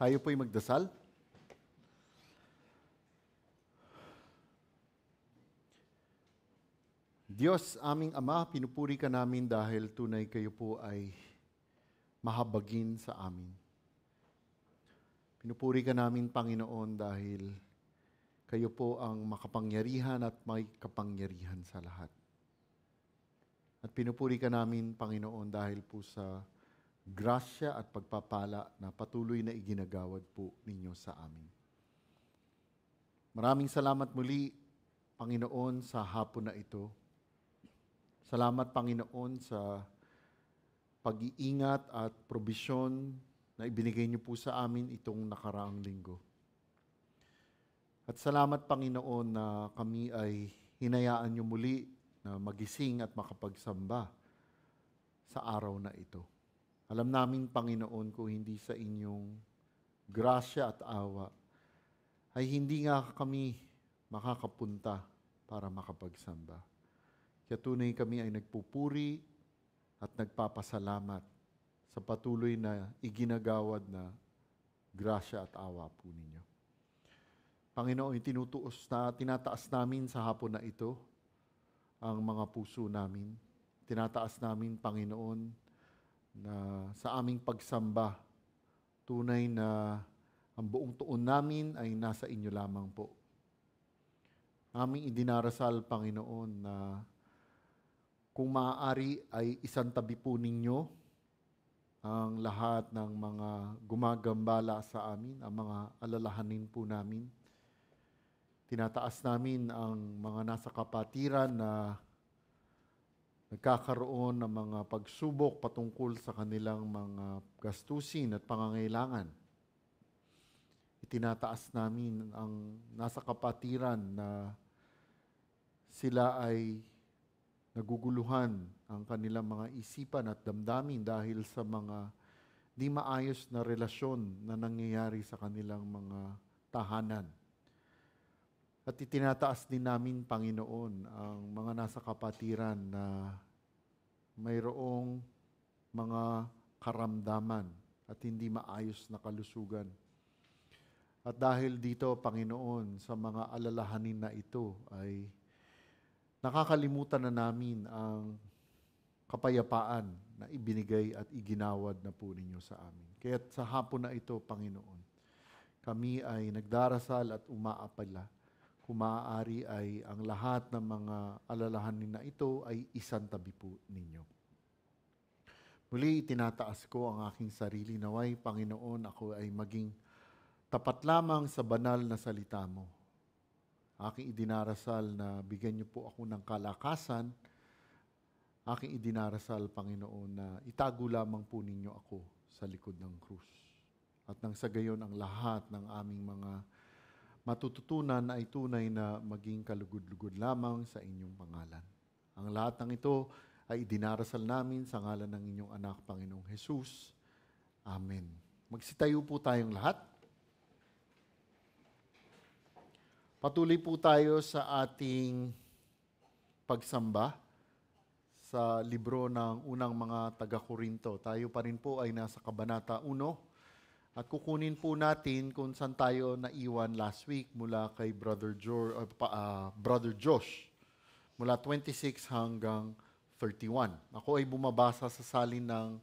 Tayo po'y magdasal. Diyos, aming Ama, pinupuri ka namin dahil tunay kayo po ay mahabagin sa amin. Pinupuri ka namin, Panginoon, dahil kayo po ang makapangyarihan at may kapangyarihan sa lahat. At pinupuri ka namin, Panginoon, dahil po sa grasya at pagpapala na patuloy na iginagawad po ninyo sa amin. Maraming salamat muli, Panginoon, sa hapon na ito. Salamat, Panginoon, sa pag-iingat at probisyon na ibinigay niyo po sa amin itong nakaraang linggo. At salamat, Panginoon, na kami ay hinayaan niyo muli na magising at makapagsamba sa araw na ito. Alam namin, Panginoon, kung hindi sa inyong grasya at awa, ay hindi nga kami makakapunta para makapagsamba. Kaya tunay kami ay nagpupuri at nagpapasalamat sa patuloy na iginagawad na grasya at awa po ninyo. Panginoon, tinataas namin sa hapon na ito ang mga puso namin. Tinataas namin, Panginoon, na sa aming pagsamba, tunay na ang buong tuon namin ay nasa inyo lamang po. Aming idinarasal, Panginoon, na kung maaari ay isantabi po ninyo ang lahat ng mga gumagambala sa amin, ang mga alalahanin po namin. Tinataas namin ang mga nasa kapatiran na nagkakaroon ng mga pagsubok patungkol sa kanilang mga gastusin at pangangailangan. Itinataas namin ang nasa kapatiran na sila ay naguguluhan ang kanilang mga isipan at damdamin dahil sa mga di maayos na relasyon na nangyayari sa kanilang mga tahanan. At itinataas din namin, Panginoon, ang mga nasa kapatiran na mayroong mga karamdaman at hindi maayos na kalusugan. At dahil dito, Panginoon, sa mga alalahanin na ito ay nakakalimutan na namin ang kapayapaan na ibinigay at iginawad na po ninyo sa amin. Kaya sa hapon na ito, Panginoon, kami ay nagdarasal at umaapala. Kung maaari ay ang lahat ng mga alalahanin na ito ay isantabi po ninyo. Muli, tinataas ko ang aking sarili naway, Panginoon, ako ay maging tapat lamang sa banal na salita mo. Aking idinarasal na bigyan niyo po ako ng kalakasan. Aking idinarasal, Panginoon, na itago lamang po ninyo ako sa likod ng krus. At nang sa gayon ang lahat ng aming mga matututunan ay tunay na maging kalugod-lugod lamang sa inyong pangalan. Ang lahat ng ito ay idinarasal namin sa ngalan ng inyong anak, Panginoong Jesus. Amen. Magsitayo po tayong lahat. Patuloy po tayo sa ating pagsamba sa libro ng unang mga taga-Korinto. Tayo pa rin po ay nasa Kabanata 1 at kukunin po natin kung saan tayo naiwan last week mula kay Brother Josh mula 26 hanggang 31. Ako ay bumabasa sa salin ng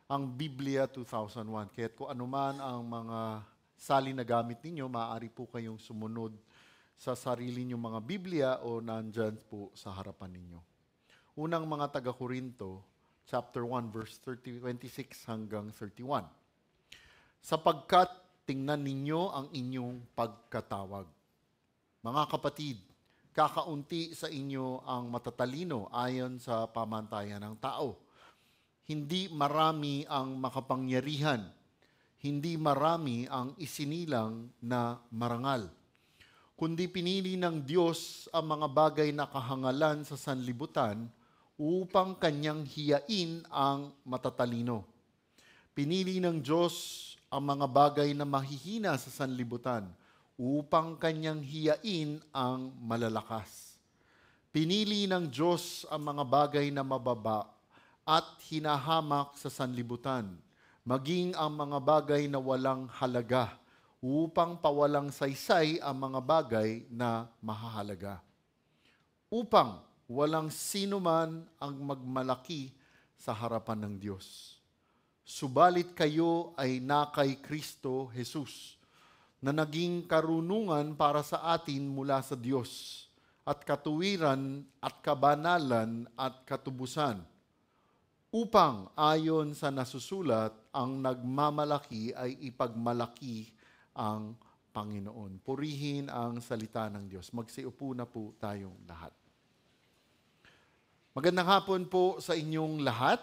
ang Biblia 2001. Kaya kung anuman ang mga salin na gamit ninyo, maaari po kayong sumunod sa sarili ninyong mga Biblia o nandyan po sa harapan ninyo. Unang mga taga-Korinto, chapter 1, verse 26 hanggang 31. Sapagkat tingnan ninyo ang inyong pagkatawag. Mga kapatid, kakaunti sa inyo ang matatalino ayon sa pamantayan ng tao. Hindi marami ang makapangyarihan. Hindi marami ang isinilang na marangal. Kundi pinili ng Diyos ang mga bagay na kahangalan sa sanlibutan upang kanyang hiyain ang matatalino. Pinili ng Diyos ang mga bagay na mahihina sa sanlibutan upang kanyang hiyain ang malalakas. Pinili ng Diyos ang mga bagay na mababa at hinahamak sa sanlibutan maging ang mga bagay na walang halaga, upang pawalang saysay ang mga bagay na mahahalaga. Upang walang sinuman ang magmalaki sa harapan ng Diyos. Subalit kayo ay na kay Kristo Jesus, na naging karunungan para sa atin mula sa Diyos, at katuwiran at kabanalan at katubusan, upang ayon sa nasusulat, ang nagmamalaki ay ipagmalaki ang Panginoon. Purihin ang salita ng Diyos. Magsiupo na po tayong lahat. Magandang hapon po sa inyong lahat.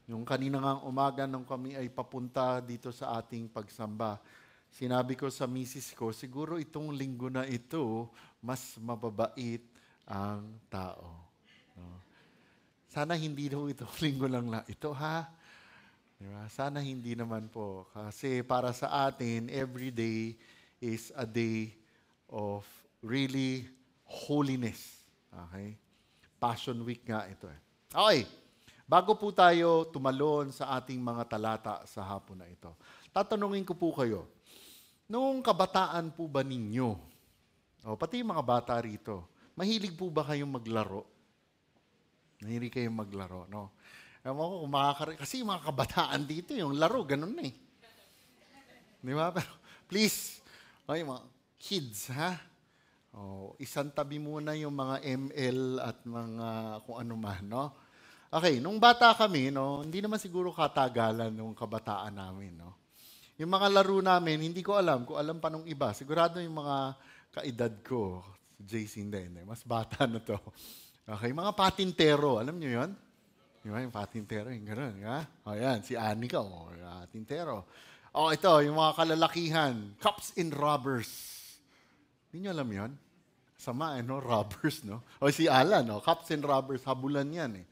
Yung kanina ngang umaga nung kami ay papunta dito sa ating pagsamba, sinabi ko sa misis ko, siguro itong linggo na ito, mas mababait ang tao. No? Sana hindi daw itong linggo lang ito, ha? Diba? Sana hindi naman po. Kasi para sa atin, every day is a day of really holiness. Okay? Passion Week nga ito. Okay. Bago po tayo tumalon sa ating mga talata sa hapon na ito, tatanungin ko po kayo, noong kabataan po ba ninyo, pati yung mga bata rito, mahilig po ba kayong maglaro? Mahilig kayong maglaro, no? Ewan ko, kasi yung mga kabataan dito, yung laro, ganun na eh. Di ba? Pero please, mga kids, ha? Isang tabi muna yung mga ML at mga kung ano man, no? Okay, nung bata kami, no, hindi naman siguro katagalan nung kabataan namin, no? Yung mga laro namin, hindi ko alam, kung alam pa nung iba. Sigurado yung mga kaedad ko, JC hindi, mas bata na to. Okay, mga patintero, alam nyo yun? Yung patintero, yung gano'n. Yan, si Anika, patintero. Ito, yung mga kalalakihan, cops and robbers. Hindi nyo alam yun? Sama, no? Robbers, no? Si Alan, no? Cops and robbers, habulan yan, eh.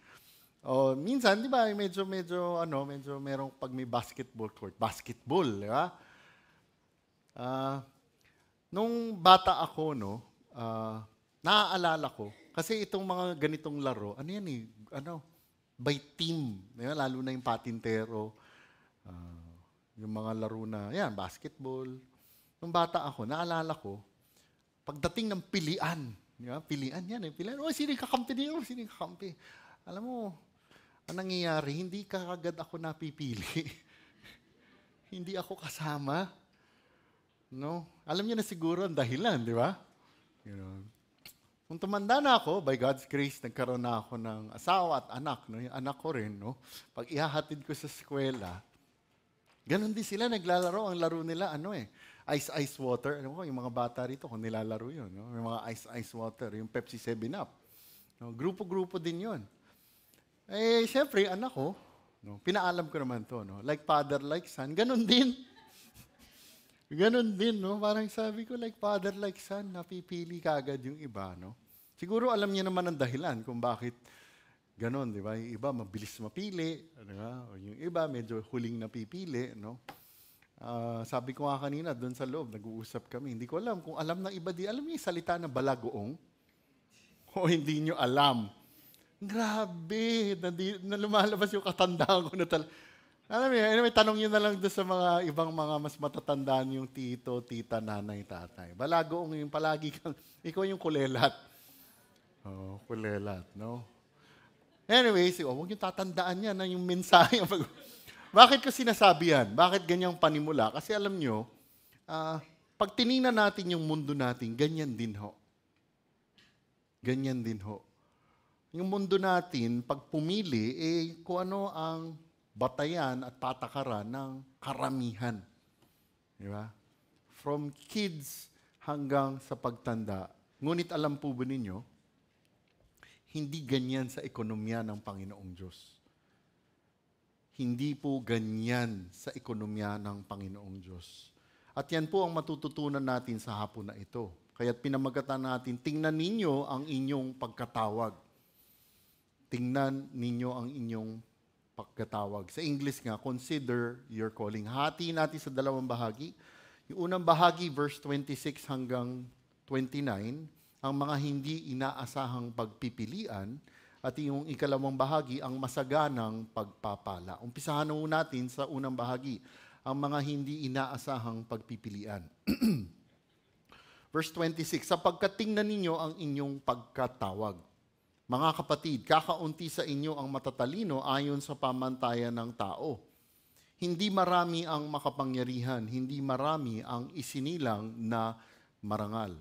Minsan, di ba, medyo merong pag may basketball court. Basketball, di ba? Nung bata ako, no, naaalala ko, kasi itong mga ganitong laro, ano yan eh, by team. Diba? Lalo na yung patintero. Yung mga laro na, yan, basketball. Nung bata ako, naalala ko, pagdating ng pilian, diba? Pilian yan eh, pilian. Sino yung kakampi niyo? Sino yung kakampi? Alam mo, ang nangyayari, hindi kagad ako napipili. Hindi ako kasama. No? Alam niyo na siguro ang dahilan, di ba? Nung tumanda na ako, by God's grace, nagkaroon na ako ng asawa at anak. No? Yung anak ko rin, no? Pag ihahatid ko sa eskwela, ganun din sila, naglalaro. Ang laro nila, ice water. Alam mo, yung mga bata rito, kung nilalaro yun, no? Yung mga ice water, yung Pepsi 7-Up. No? Grupo-grupo din yun. Siyempre, anak ko, no? Pinaalam ko naman to, no? Like father, like son. Ganun din. Ganon din, no? Parang sabi ko, like father, like son, napipili ka agad yung iba, no? Siguro alam niya naman ang dahilan kung bakit ganon, di ba? Yung iba, mabilis mapili, di ba? O yung iba, medyo huling napipili, no? Sabi ko nga kanina, doon sa loob, nag-uusap kami. Hindi ko alam kung alam ng iba, alam niyo yung salita na balagoong? O hindi niyo alam? Grabe, na lumalabas yung katandaan ko na talaga. Alam mo, anyway, tanong nyo na lang doon sa mga ibang mga mas matatandaan yung tito, tita, nanay, tatay. Balagoong yung palagi kang, ikaw yung kulelat. Kulelat, no? Anyway, huwag yung tatandaan yan, yung mensahe. Bakit ko sinasabi yan? Bakit ganyang panimula? Kasi alam nyo, pag tinignan natin yung mundo natin, ganyan din ho. Ganyan din ho. Yung mundo natin, pag pumili, kung ano ang batayan at patakaran ng karamihan. Di ba? From kids hanggang sa pagtanda. Ngunit alam po ba ninyo, hindi ganyan sa ekonomiya ng Panginoong Diyos. Hindi po ganyan sa ekonomiya ng Panginoong Diyos. At yan po ang matututunan natin sa hapon na ito. Kaya't pinamagatan natin, tingnan ninyo ang inyong pagkatawag. Tingnan ninyo ang inyong pagkatawag. Sa English nga, consider your calling. Hati natin sa dalawang bahagi. Yung unang bahagi, verse 26 hanggang 29, ang mga hindi inaasahang pagpipilian. At yung ikalawang bahagi, ang masaganang pagpapala. Umpisahan na natin sa unang bahagi, ang mga hindi inaasahang pagpipilian. Verse 26, sapagkat tingnan ninyo ang inyong pagkatawag. Mga kapatid, kakaunti sa inyo ang matatalino ayon sa pamantayan ng tao. Hindi marami ang makapangyarihan, hindi marami ang isinilang na marangal.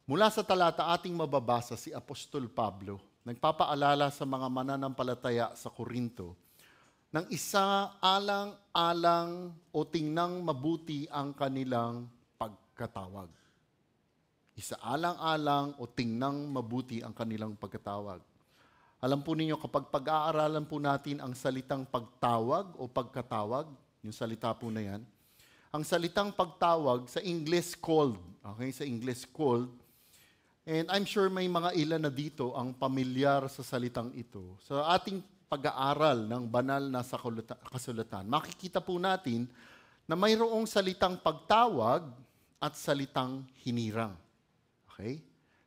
Mula sa talata ating mababasa si Apostol Pablo, nagpapaalala sa mga mananampalataya sa Korinto, ng isa alang-alang o tingnang mabuti ang kanilang pagkatawag. Isa alang-alang o tingnang mabuti ang kanilang pagkatawag. Alam po ninyo, kapag pag-aaralan po natin ang salitang pagtawag o pagkatawag, yung salita po na yan, ang salitang pagtawag sa English called, okay, sa English called, and I'm sure may mga ilan na dito ang pamilyar sa salitang ito. Sa ating pag-aaral ng banal na kasulatan, makikita po natin na mayroong salitang pagtawag at salitang hinirang. Okay?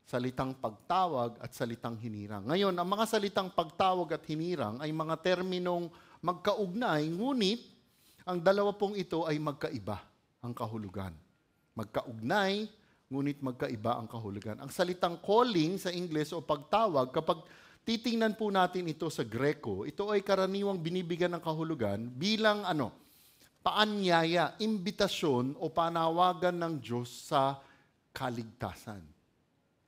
Salitang pagtawag at salitang hinirang. Ngayon, ang mga salitang pagtawag at hinirang ay mga terminong magkaugnay, ngunit ang dalawa pong ito ay magkaiba ang kahulugan. Magkaugnay, ngunit magkaiba ang kahulugan. Ang salitang calling sa English o pagtawag, kapag titingnan po natin ito sa Greko, ito ay karaniwang binibigyan ng kahulugan bilang paanyaya, imbitasyon o panawagan ng Diyos sa kaligtasan.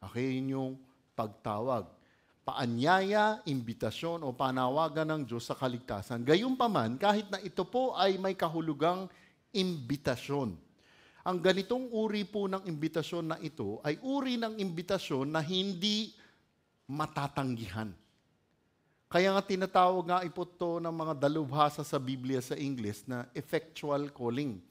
Okay, yun yung pagtawag. Paanyaya, imbitasyon o panawagan ng Diyos sa kaligtasan. Gayunpaman, kahit na ito po ay may kahulugang imbitasyon, ang ganitong uri po ng imbitasyon na ito ay uri ng imbitasyon na hindi matatanggihan. Kaya nga tinatawag nga po ito ng mga dalubhasa sa Biblia sa English na effectual calling.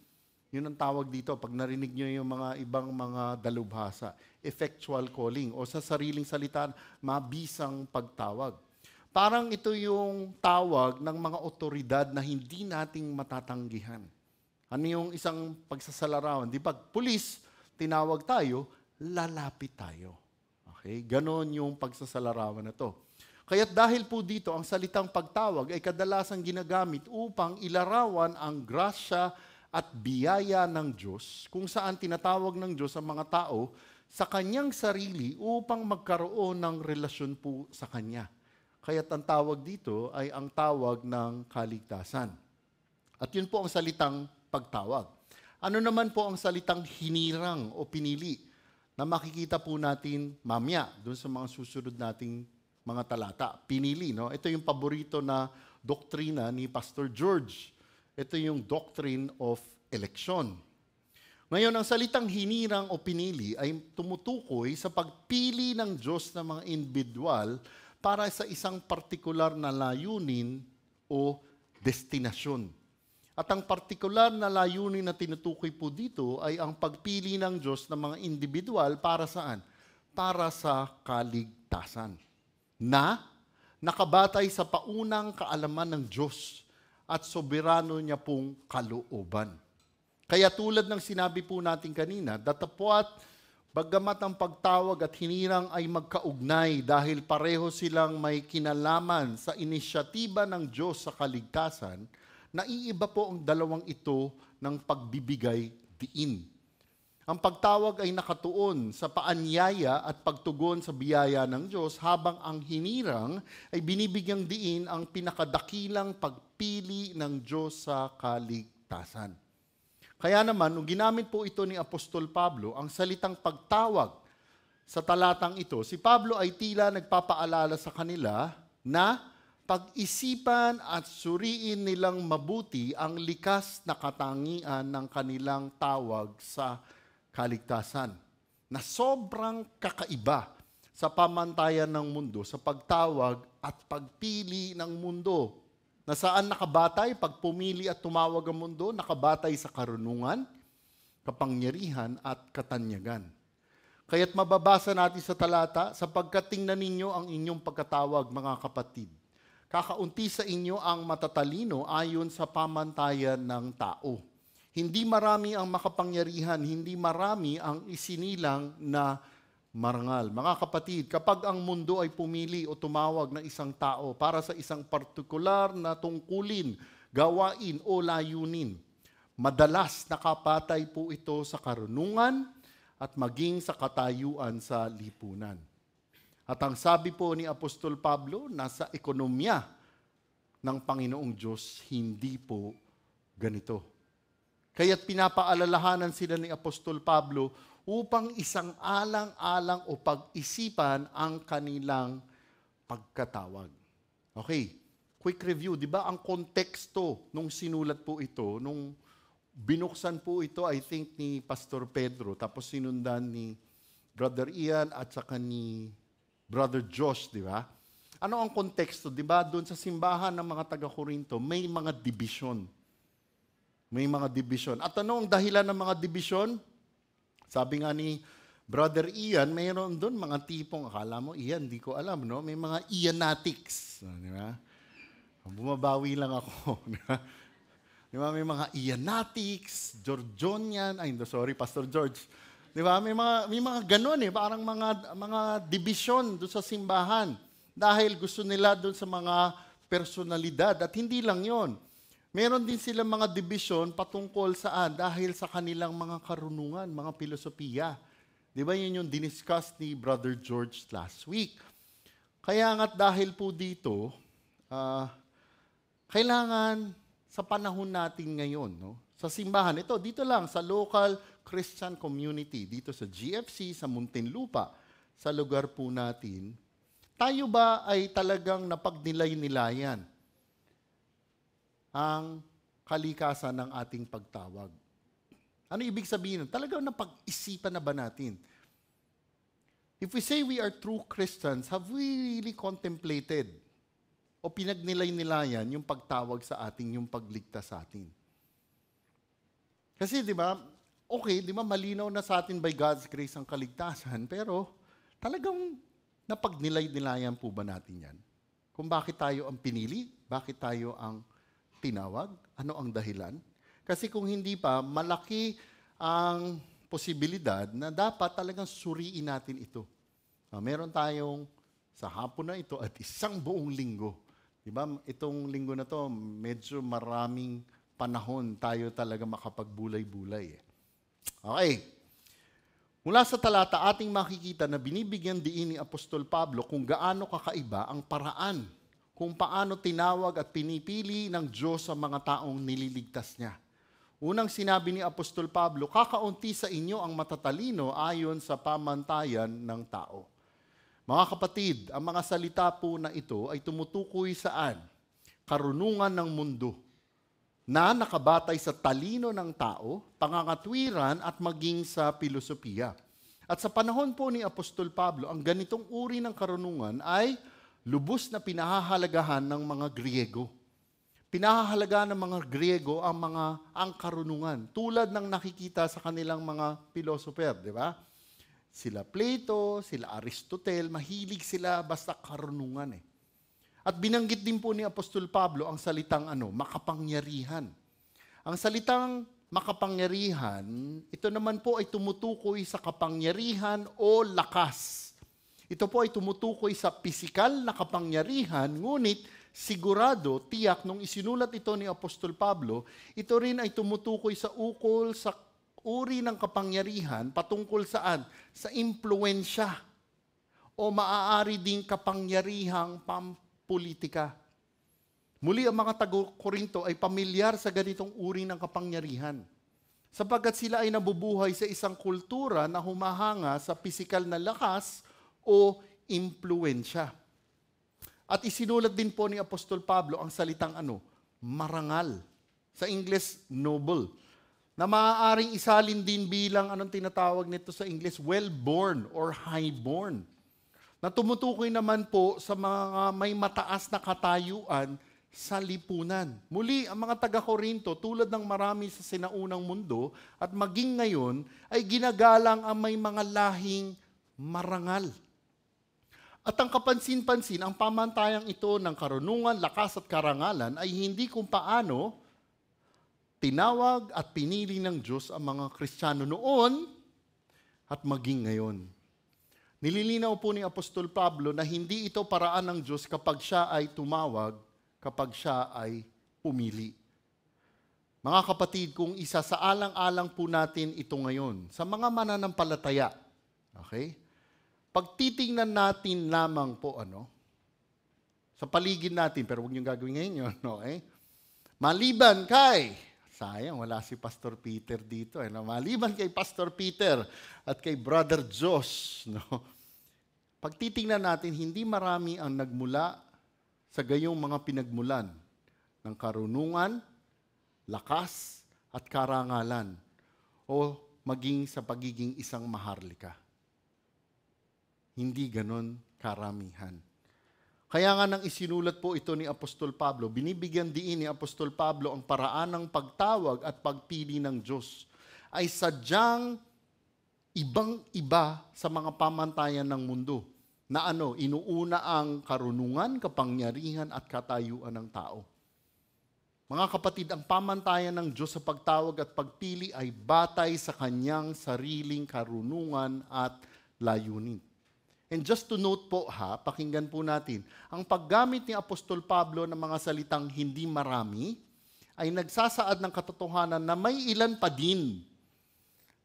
Yun ang tawag dito pag narinig nyo yung mga ibang mga dalubhasa. Effectual calling o sa sariling salita, mabisang pagtawag. Parang ito yung tawag ng mga otoridad na hindi nating matatanggihan. Ano yung isang pagsasalarawan? Di ba, pulis, tinawag tayo, lalapit tayo. Okay? Ganon yung pagsasalarawan na to. Kaya dahil po dito, ang salitang pagtawag ay kadalasang ginagamit upang ilarawan ang grasya at biyaya ng Diyos, kung saan tinatawag ng Diyos ang mga tao sa kanyang sarili upang magkaroon ng relasyon po sa Kanya. Kaya ang tawag dito ay ang tawag ng kaligtasan. At yun po ang salitang pagtawag. Ano naman po ang salitang hinirang o pinili na makikita po natin mamaya doon sa mga susunod nating mga talata. Pinili, no? Ito yung paborito na doktrina ni Pastor George. Ito yung doctrine of election. Ngayon, ang salitang hinirang o pinili ay tumutukoy sa pagpili ng Diyos ng mga individual para sa isang partikular na layunin o destinasyon. At ang partikular na layunin na tinutukoy po dito ay ang pagpili ng Diyos ng mga individual para saan? Para sa kaligtasan. Na nakabatay sa paunang kaalaman ng Diyos at soberano niya pong kalooban. Kaya tulad ng sinabi po natin kanina, datapwat, bagamat ang pagtawag at hinirang ay magkaugnay dahil pareho silang may kinalaman sa inisyatiba ng Diyos sa kaligtasan, naiiba po ang dalawang ito ng pagbibigay diin. Ang pagtawag ay nakatuon sa paanyaya at pagtugon sa biyaya ng Diyos, habang ang hinirang ay binibigyang diin ang pinakadakilang pagpili ng Diyos sa kaligtasan. Kaya naman, nung ginamit po ito ni Apostol Pablo, ang salitang pagtawag sa talatang ito, si Pablo ay tila nagpapaalala sa kanila na pag-isipan at suriin nilang mabuti ang likas na katangian ng kanilang tawag sa kaligtasan, na sobrang kakaiba sa pamantayan ng mundo, sa pagtawag at pagpili ng mundo. Na saan nakabatay? Pag pumili at tumawag ang mundo, nakabatay sa karunungan, kapangyarihan at katanyagan. Kaya't mababasa natin sa talata, sapagkat tingnan ninyo ang inyong pagkatawag, mga kapatid. Kakaunti sa inyo ang matatalino ayon sa pamantayan ng tao. Hindi marami ang makapangyarihan, hindi marami ang isinilang na marangal. Mga kapatid, kapag ang mundo ay pumili o tumawag ng isang tao para sa isang partikular na tungkulin, gawain o layunin, madalas nakapatay po ito sa karunungan at maging sa katayuan sa lipunan. At ang sabi po ni Apostol Pablo, nasa ekonomiya ng Panginoong Diyos, hindi po ganito. Kaya't pinapaalalahanan sila ni Apostol Pablo upang isang alang-alang o pag-isipan ang kanilang pagkatawag. Okay, quick review. Di ba ang konteksto nung sinulat po ito, nung binuksan po ito, I think, ni Pastor Pedro, tapos sinundan ni Brother Ian at saka ni Brother Josh, di ba? Ano ang konteksto? Di ba, doon sa simbahan ng mga taga-Korinto, may mga division. May mga division. At ano ang dahilan ng mga division? Sabi nga ni Brother Ian, mayroon doon mga tipong, akala mo, Ian, di ko alam, no? May mga Ianatics. Di ba? Bumabawi lang ako. Di ba? May mga Ianatics, Georgionian, sorry, Pastor George. Di ba? May mga ganun parang mga division doon sa simbahan. Dahil gusto nila doon sa mga personalidad. At hindi lang yon. Meron din silang mga division patungkol saan? Dahil sa kanilang mga karunungan, mga filosofiya. Di ba yun yung diniscuss ni Brother George last week? Kaya nga't dahil po dito, kailangan sa panahon natin ngayon, no? Sa simbahan, dito lang, sa local Christian community, dito sa GFC, sa Muntinlupa, sa lugar po natin, tayo ba ay talagang napagnilay-nilayan ang kalikasan ng ating pagtawag? Ano ibig sabihin? Talagang napag-isipan na ba natin? If we say we are true Christians, have we really contemplated o pinagnilay-nilayan yung pagtawag sa atin, yung pagligtas sa atin? Kasi di ba, malinaw na sa atin by God's grace ang kaligtasan, pero talagang napagnilay-nilayan po ba natin yan? Kung bakit tayo ang pinili? Bakit tayo ang tinawag? Ano ang dahilan? Kasi kung hindi pa, malaki ang posibilidad na dapat talagang suriin natin ito. Meron tayong sa hapon na ito at isang buong linggo. Diba? Itong linggo na to, medyo maraming panahon tayo talaga makapagbulay-bulay. Okay. Mula sa talata, ating makikita na binibigyan diin ni Apostol Pablo kung gaano kakaiba ang paraan kung paano tinawag at pinipili ng Diyos ang mga taong nililigtas niya. Unang sinabi ni Apostol Pablo, kakaunti sa inyo ang matatalino ayon sa pamantayan ng tao. Mga kapatid, ang mga salita po na ito ay tumutukoy saan? Karunungan ng mundo na nakabatay sa talino ng tao, pangangatwiran at maging sa filosofiya. At sa panahon po ni Apostol Pablo, ang ganitong uri ng karunungan ay lubos na pinahahalagahan ng mga Griego. Pinahahalagahan ng mga Griego ang karunungan, tulad ng nakikita sa kanilang mga philosopher, di ba? Sila Plato, sila Aristotle, mahilig sila basta karunungan At binanggit din po ni Apostol Pablo ang salitang makapangyarihan. Ang salitang makapangyarihan, ito naman po ay tumutukoy sa kapangyarihan o lakas. Ito po ay tumutukoy sa pisikal na kapangyarihan, ngunit sigurado, tiyak, nung isinulat ito ni Apostol Pablo, ito rin ay tumutukoy sa ukol sa uri ng kapangyarihan patungkol saan? Sa impluensya o maaari ding kapangyarihang politika. Muli ang mga taga-Korinto ay pamilyar sa ganitong uri ng kapangyarihan. Sapagkat sila ay nabubuhay sa isang kultura na humahanga sa pisikal na lakas o impluensya. At isinulat din po ni Apostol Pablo ang salitang marangal. Sa English, noble. Na maaaring isalin din bilang tinatawag nito sa English, well-born or high-born. Na tumutukoy naman po sa mga may mataas na katayuan sa lipunan. Muli, ang mga taga-Korinto, tulad ng marami sa sinaunang mundo, at maging ngayon, ay ginagalang ang may mga lahing marangal. At ang kapansin-pansin, ang pamantayang ito ng karunungan, lakas at karangalan ay hindi kung paano tinawag at pinili ng Diyos ang mga Kristiyano noon at maging ngayon. Nililinaw po ni Apostol Pablo na hindi ito paraan ng Diyos kapag siya ay tumawag, kapag siya ay pumili. Mga kapatid, kung isa sa alang-alang po natin ito ngayon, sa mga mananampalataya, okay? Pag titingnan natin lamang po, sa paligid natin, pero huwag niyong gagawin ngayon yun, okay? Maliban kay, sayang, wala si Pastor Peter dito. Maliban kay Pastor Peter at kay Brother Josh. No? Pag titingnan natin, hindi marami ang nagmula sa gayong mga pinagmulan ng karunungan, lakas, at karangalan o maging sa pagiging isang maharlika. Hindi ganon karamihan. Kaya nga nang isinulat po ito ni Apostol Pablo, binibigyan diin ni Apostol Pablo ang paraan ng pagtawag at pagpili ng Diyos ay sadyang ibang-iba sa mga pamantayan ng mundo na inuuna ang karunungan, kapangyarihan at katayuan ng tao. Mga kapatid, ang pamantayan ng Diyos sa pagtawag at pagpili ay batay sa kanyang sariling karunungan at layunin. And just to note po pakinggan po natin, ang paggamit ni Apostol Pablo ng mga salitang hindi marami ay nagsasaad ng katotohanan na may ilan pa din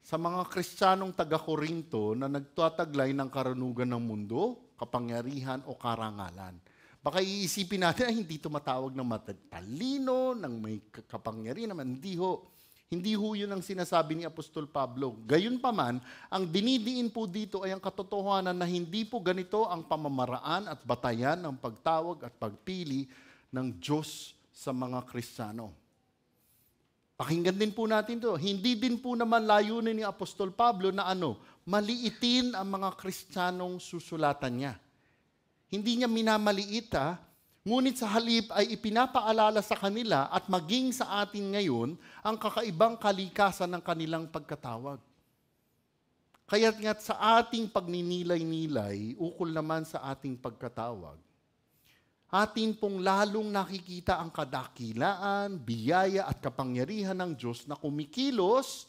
sa mga Kristiyanong taga-Korinto na nagtataglay ng karunugan ng mundo, kapangyarihan o karangalan. Baka iisipin natin ay hindi tumatawag ng matatalino, ng may kapangyarihan naman. Hindi ho. Hindi ho yun ang sinasabi ni Apostol Pablo. Gayunpaman, ang dinidiin po dito ay ang katotohanan na hindi po ganito ang pamamaraan at batayan ng pagtawag at pagpili ng Diyos sa mga Kristiyano. Pakinggan din po natin to. Hindi din po naman layunin ni Apostol Pablo na maliitin ang mga Kristiyanong susulatan niya. Hindi niya minamaliit ngunit sa halip ay ipinapaalala sa kanila at maging sa atin ngayon ang kakaibang kalikasan ng kanilang pagkatawag. Kaya't nga't sa ating pagninilay-nilay, ukol naman sa ating pagkatawag, atin pong lalong nakikita ang kadakilaan, biyaya at kapangyarihan ng Diyos na kumikilos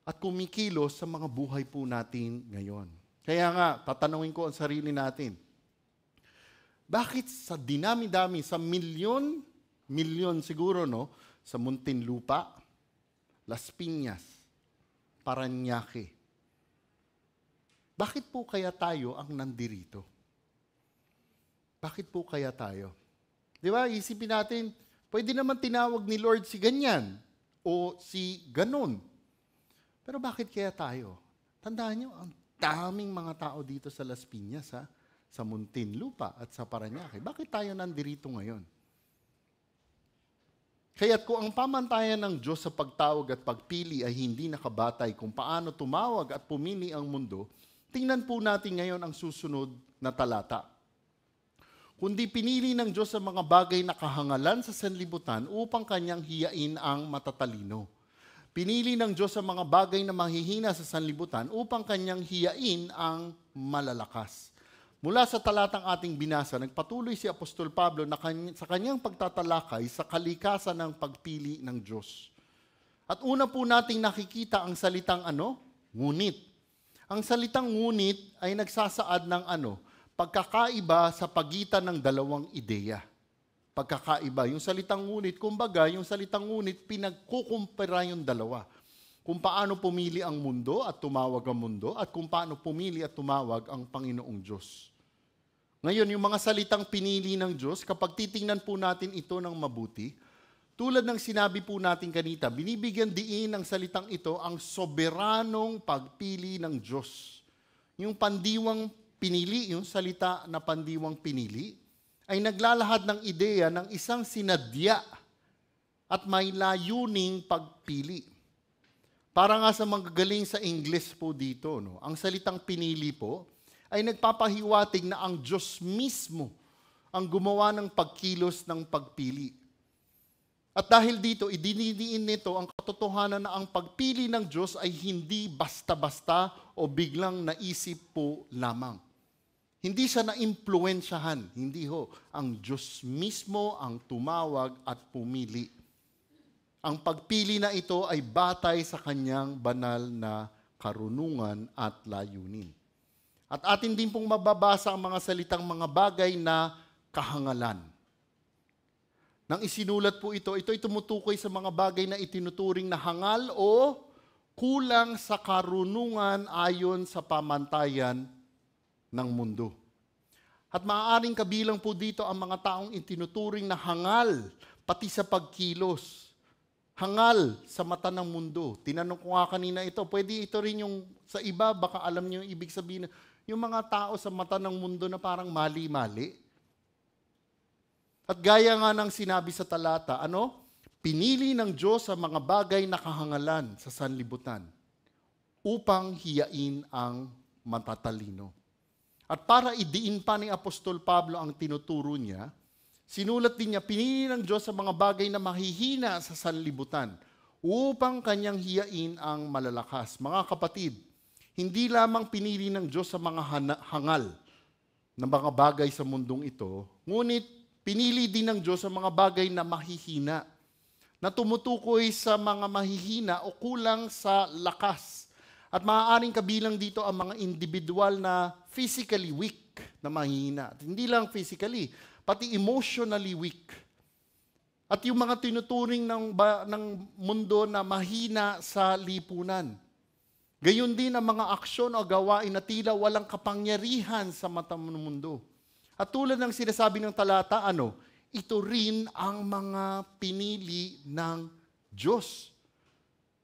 at kumikilos sa mga buhay po natin ngayon. Kaya nga, tatanungin ko ang sarili natin, bakit sa dinami-dami, sa milyon siguro, sa Muntinlupa, Las Piñas, Parañaque, bakit po kaya tayo ang nandirito? Bakit po kaya tayo? Di ba, isipin natin, pwede naman tinawag ni Lord si ganyan o si ganon. Pero bakit kaya tayo? Tandaan nyo, ang daming mga tao dito sa Las Piñas, sa Muntinlupa at sa Parañaque. Bakit tayo nandirito ngayon? Kaya't kung ang pamantayan ng Diyos sa pagtawag at pagpili ay hindi nakabatay kung paano tumawag at pumili ang mundo, tingnan po natin ngayon ang susunod na talata. Kundi pinili ng Diyos ang mga bagay na kahangalan sa sanlibutan upang kanyang hiyain ang matatalino. Pinili ng Diyos ang mga bagay na mahihina sa sanlibutan upang kanyang hiyain ang malalakas. Mula sa talatang ating binasa, nagpatuloy si Apostol Pablo sa kanyang pagtatalakay sa kalikasan ng pagpili ng Diyos. At una po nating nakikita ang salitang ngunit. Ang salitang ngunit ay nagsasaad ng pagkakaiba sa pagitan ng dalawang ideya. Pagkakaiba. Yung salitang ngunit, kumbaga, yung salitang ngunit, pinagkukumpara yung dalawa. Kung paano pumili ang mundo at tumawag ang mundo, at kung paano pumili at tumawag ang Panginoong Diyos. Ngayon, yung mga salitang pinili ng Diyos, kapag titingnan po natin ito ng mabuti, tulad ng sinabi po natin kanina, binibigyan diin ng salitang ito ang soberanong pagpili ng Diyos. Yung pandiwang pinili, yung salita na pandiwang pinili, ay naglalahad ng ideya ng isang sinadya at may layuning pagpili. Para nga sa magagaling sa English po dito, ang salitang pinili po, ay nagpapahiwatig na ang Diyos mismo ang gumawa ng pagkilos ng pagpili. At dahil dito, idinidiin nito ang katotohanan na ang pagpili ng Diyos ay hindi basta-basta o biglang naisip po lamang. Hindi siya na-impluensyahan, hindi ho. Ang Diyos mismo ang tumawag at pumili. Ang pagpili na ito ay batay sa kanyang banal na karunungan at layunin. At atin din pong mababasa ang mga salitang mga bagay na kahangalan. Nang isinulat po ito'y tumutukoy sa mga bagay na itinuturing na hangal o kulang sa karunungan ayon sa pamantayan ng mundo. At maaaring kabilang po dito ang mga taong itinuturing na hangal, pati sa pagkilos. Hangal sa mata ng mundo. Tinanong ko nga kanina ito, pwede ito rin yung sa iba, baka alam niyo yung ibig sabihin, yung mga tao sa mata ng mundo na parang mali-mali. At gaya nga ng sinabi sa talata, pinili ng Diyos ang mga bagay na kahangalan sa sanlibutan upang hiyain ang matatalino. At para idiin pa ni Apostol Pablo ang tinuturo niya, sinulat din niya, pinili ng Diyos ang mga bagay na mahihina sa sanlibutan upang kanyang hiyain ang malalakas. Mga kapatid, hindi lamang pinili ng Diyos sa mga hangal na mga bagay sa mundong ito, ngunit pinili din ng Diyos ang mga bagay na mahihina, na tumutukoy sa mga mahihina o kulang sa lakas. At maaaring kabilang dito ang mga individual na physically weak na mahihina. At hindi lang physically, pati emotionally weak. At yung mga tinuturing ng mundo na mahina sa lipunan. Gayon din ang mga aksyon o gawain na tila walang kapangyarihan sa mata ng mundo. At tulad ng sinasabi ng talata, ito rin ang mga pinili ng Diyos.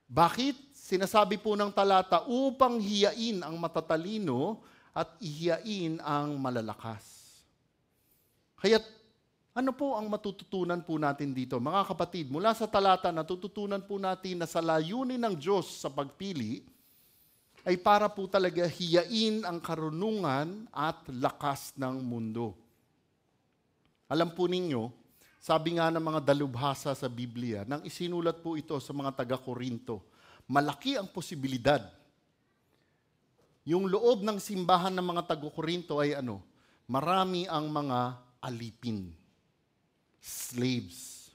Bakit? Sinasabi po ng talata, upang hiyain ang matatalino at ihiyain ang malalakas. Kaya ano po ang matututunan po natin dito? Mga kapatid, mula sa talata, natututunan po natin na sa layunin ng Diyos sa pagpili, ay para po talaga hiyain ang karunungan at lakas ng mundo. Alam po ninyo, sabi nga ng mga dalubhasa sa Biblia, nang isinulat po ito sa mga taga-Korinto, malaki ang posibilidad. Yung loob ng simbahan ng mga taga-Korinto ay marami ang mga alipin, slaves.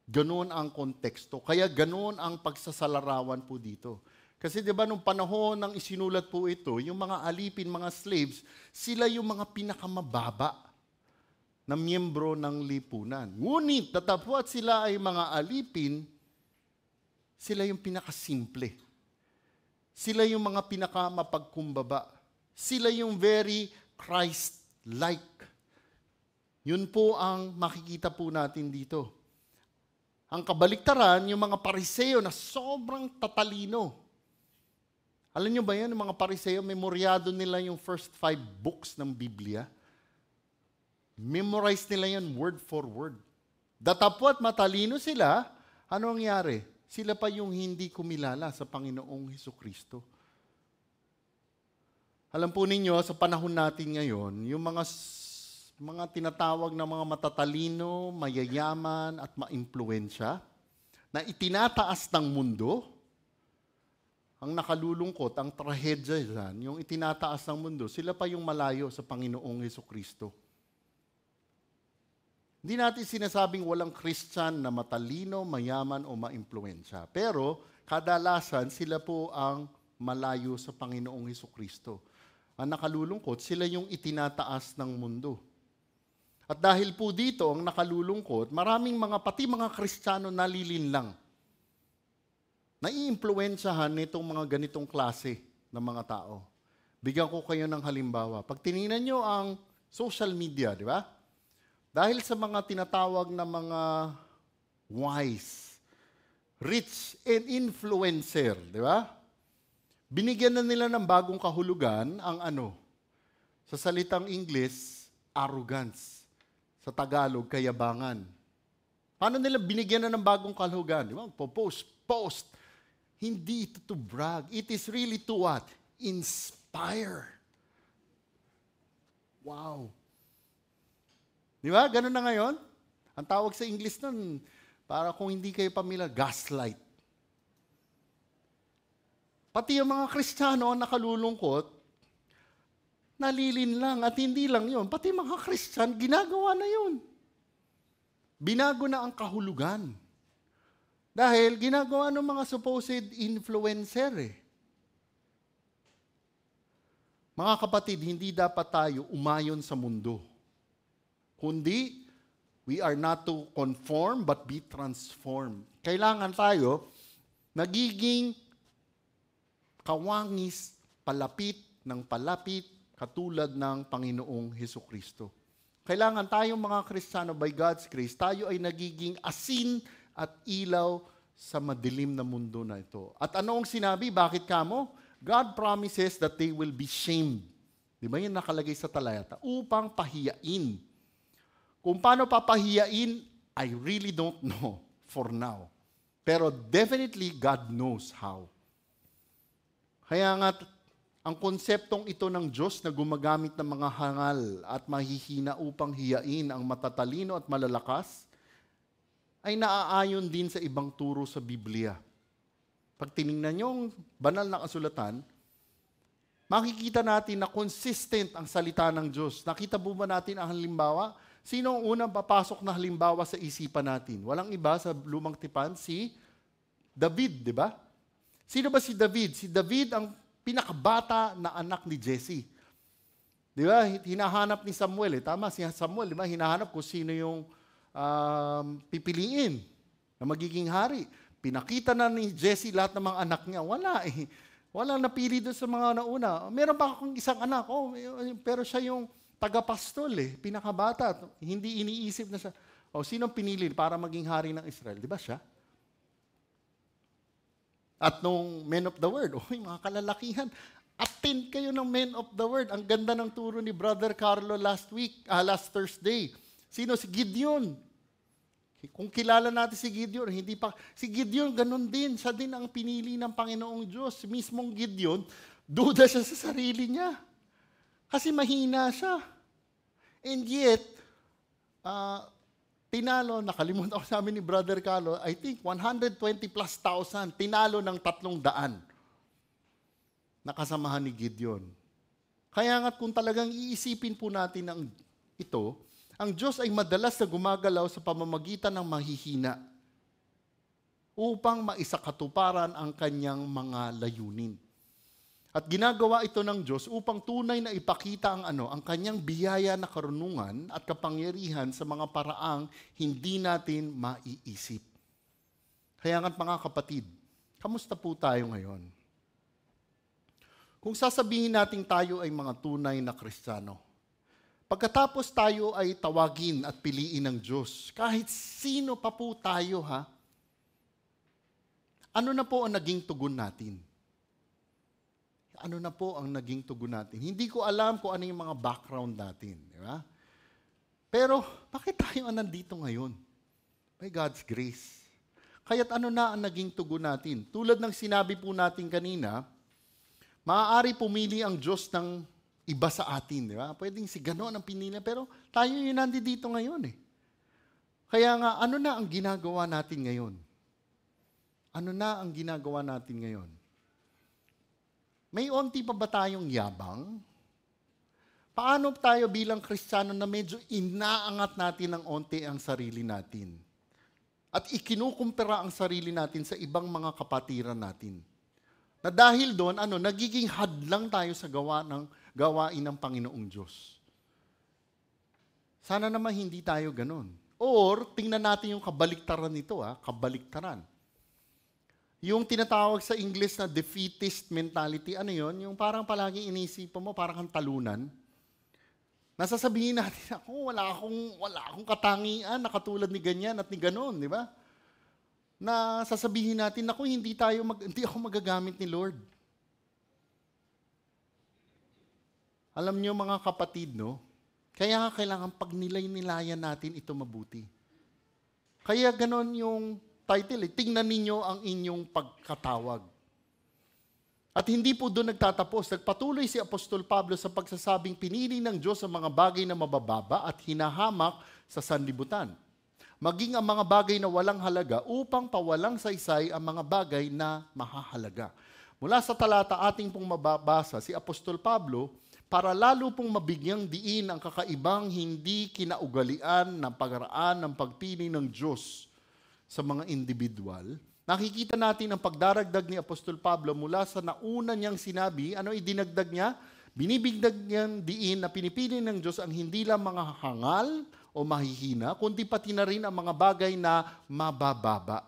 Ganoon ang konteksto. Kaya ganoon ang pagsasalarawan po dito. Kasi di ba nung panahon ng isinulat po ito, yung mga alipin, mga slaves, sila yung mga pinakamababa na miyembro ng lipunan. Ngunit datapwat sila ay mga alipin, sila yung pinakasimple. Sila yung mga pinakamapagkumbaba. Sila yung very Christ-like. Yun po ang makikita po natin dito. Ang kabaliktaran, yung mga Pariseo na sobrang tatalino. Alam nyo ba yan, yung mga Pariseo, memoryado nila yung first 5 books ng Biblia. Memorize nila yan word for word. Datapwat matalino sila, ano ang nangyari? Sila pa yung hindi kumilala sa Panginoong Hesukristo. Alam po ninyo, sa panahon natin ngayon, yung mga tinatawag na mga matatalino, mayayaman at maimpluwensya na itinataas ng mundo, ang nakalulungkot, ang trahedya dyan, yung itinataas ng mundo, sila pa yung malayo sa Panginoong Hesukristo. Hindi natin sinasabing walang Christian na matalino, mayaman o maimpluwensya. Pero kadalasan sila po ang malayo sa Panginoong Hesukristo. Ang nakalulungkot, sila yung itinataas ng mundo. At dahil po dito, ang nakalulungkot, maraming pati mga Kristiyano nalilinlang. Naiimpluwensyahan nitong mga ganitong klase ng mga tao. Bigyan ko kayo ng halimbawa. Pag tinignan nyo ang social media, di ba? Dahil sa mga tinatawag na mga wise, rich, and influencer, di ba? Binigyan na nila ng bagong kahulugan ang sa salitang English, arrogance. Sa Tagalog, kayabangan. Paano nila binigyan na ng bagong kahulugan? Di ba? Post. Hindi ito to brag. It is really to what? Inspire. Wow. Di ba? Ganun na ngayon. Ang tawag sa English nun, para kung hindi kayo pamilya, gaslight. Pati yung mga Kristiyano ang nakalulungkot, nalilinlang at hindi lang yun. Pati mga Kristiyan, ginagawa na yun. Binago na ang kahulugan. Dahil ginagawa ng mga supposed influencer Mga kapatid, hindi dapat tayo umayon sa mundo. Kundi, we are not to conform but be transformed. Kailangan tayo nagiging kawangis, palapit ng palapit, katulad ng Panginoong Hesukristo. Kailangan tayong mga Kristiyano, by God's grace, tayo ay nagiging asin at ilaw sa madilim na mundo na ito. At ano ang sinabi? Bakit kamo? God promises that they will be shamed. Di ba yun nakalagay sa talayata? Upang pahiyain. Kung paano papahiyain, I really don't know for now. Pero definitely, God knows how. Kaya nga, ang konseptong ito ng Diyos na gumagamit ng mga hangal at mahihina upang hiyain ang matatalino at malalakas, ay naaayon din sa ibang turo sa Biblia. Pag tinignan niyo ang banal na kasulatan, makikita natin na consistent ang salita ng Diyos. Nakita po ba natin ang halimbawa? Sino ang unang papasok na halimbawa sa isipan natin? Walang iba sa lumang tipan, si David, di ba? Sino ba si David? Si David ang pinakabata na anak ni Jesse. Di ba? Hinahanap ni Samuel. Tama, si Samuel, di ba? Hinahanap kung sino yung pipiliin na magiging hari. Pinakita na ni Jesse lahat ng mga anak niya. Wala eh. Walang napili doon sa mga nauna. Meron pa akong isang anak. Oh, pero siya yung tagapastol eh. Pinakabata. Hindi iniisip na siya. O, sinong pinili para maging hari ng Israel? Di ba siya? At nung men of the word, mga kalalakihan, attend kayo ng men of the word. Ang ganda ng turo ni Brother Carlo last Thursday. Sino? Si Gideon. Kung kilala natin si Gideon, hindi pa. Si Gideon, ganun din. Siya din ang pinili ng Panginoong Diyos. Si mismong Gideon, duda siya sa sarili niya. Kasi mahina siya. And yet, tinalo, nakalimutan ko sa amin ni Brother Carlo, I think 120,000+ tinalo ng 300 nakasamahan ni Gideon. Kaya nga kung talagang iisipin po natin ang ito, ang Diyos ay madalas na gumagalaw sa pamamagitan ng mahihina upang maisakatuparan ang kanyang mga layunin. At ginagawa ito ng Diyos upang tunay na ipakita ang kanyang biyaya na karunungan at kapangyarihan sa mga paraang hindi natin maiisip. Kaya nga mga kapatid, kamusta po tayo ngayon? Kung sasabihin natin tayo ay mga tunay na Kristiyano, pagkatapos tayo ay tawagin at piliin ng Diyos, kahit sino pa po tayo ano na po ang naging tugon natin? Ano na po ang naging tugon natin? Hindi ko alam kung ano yung mga background natin. Di ba? Pero, bakit tayo nandito ngayon? By God's grace. Kaya't ano na ang naging tugon natin? Tulad ng sinabi po natin kanina, maaari pumili ang Diyos ng iba sa atin. Di ba? Pwedeng si gano'n ang pinili, pero tayo yung nandito ngayon eh. Kaya nga, ano na ang ginagawa natin ngayon? Ano na ang ginagawa natin ngayon? May onti pa ba tayong yabang? Paano tayo bilang Kristiyano na medyo inaangat natin ng onti ang sarili natin? At ikinukumpara ang sarili natin sa ibang mga kapatiran natin. Na dahil doon, nagiging hadlang tayo sa gawain ng Panginoong Diyos. Sana naman hindi tayo ganun. Or, tingnan natin yung kabaliktaran nito, kabaliktaran. Yung tinatawag sa English na defeatist mentality, ano yun? Yung parang palaging inisipan mo, parang kang talunan. Nasasabihin natin, wala akong katangian na katulad ni ganyan at ni ganon, di ba? Na sasabihin natin, hindi ako magagamit ni Lord. Alam niyo mga kapatid, no? Kaya kailangan pag nilay-nilayan natin ito mabuti. Kaya ganon yung title, tingnan ninyo ang inyong pagkatawag. At hindi po doon nagtatapos. Nagpatuloy si Apostol Pablo sa pagsasabing pinili ng Diyos ang mga bagay na mabababa at hinahamak sa sanlibutan. Maging ang mga bagay na walang halaga upang pawalang saysay ang mga bagay na mahahalaga. Mula sa talata ating pong mababasa, si Apostol Pablo, para lalo pong mabigyang diin ang kakaibang hindi kinaugalian ng pagaraan ng pagpili ng Diyos sa mga individual, nakikita natin ang pagdaragdag ni Apostol Pablo mula sa nauna niyang sinabi, idinagdag niya? Binibigdag niyan diin na pinipili ng Diyos ang hindi lang mga hangal o mahihina, kundi pati na rin ang mga bagay na mabababa.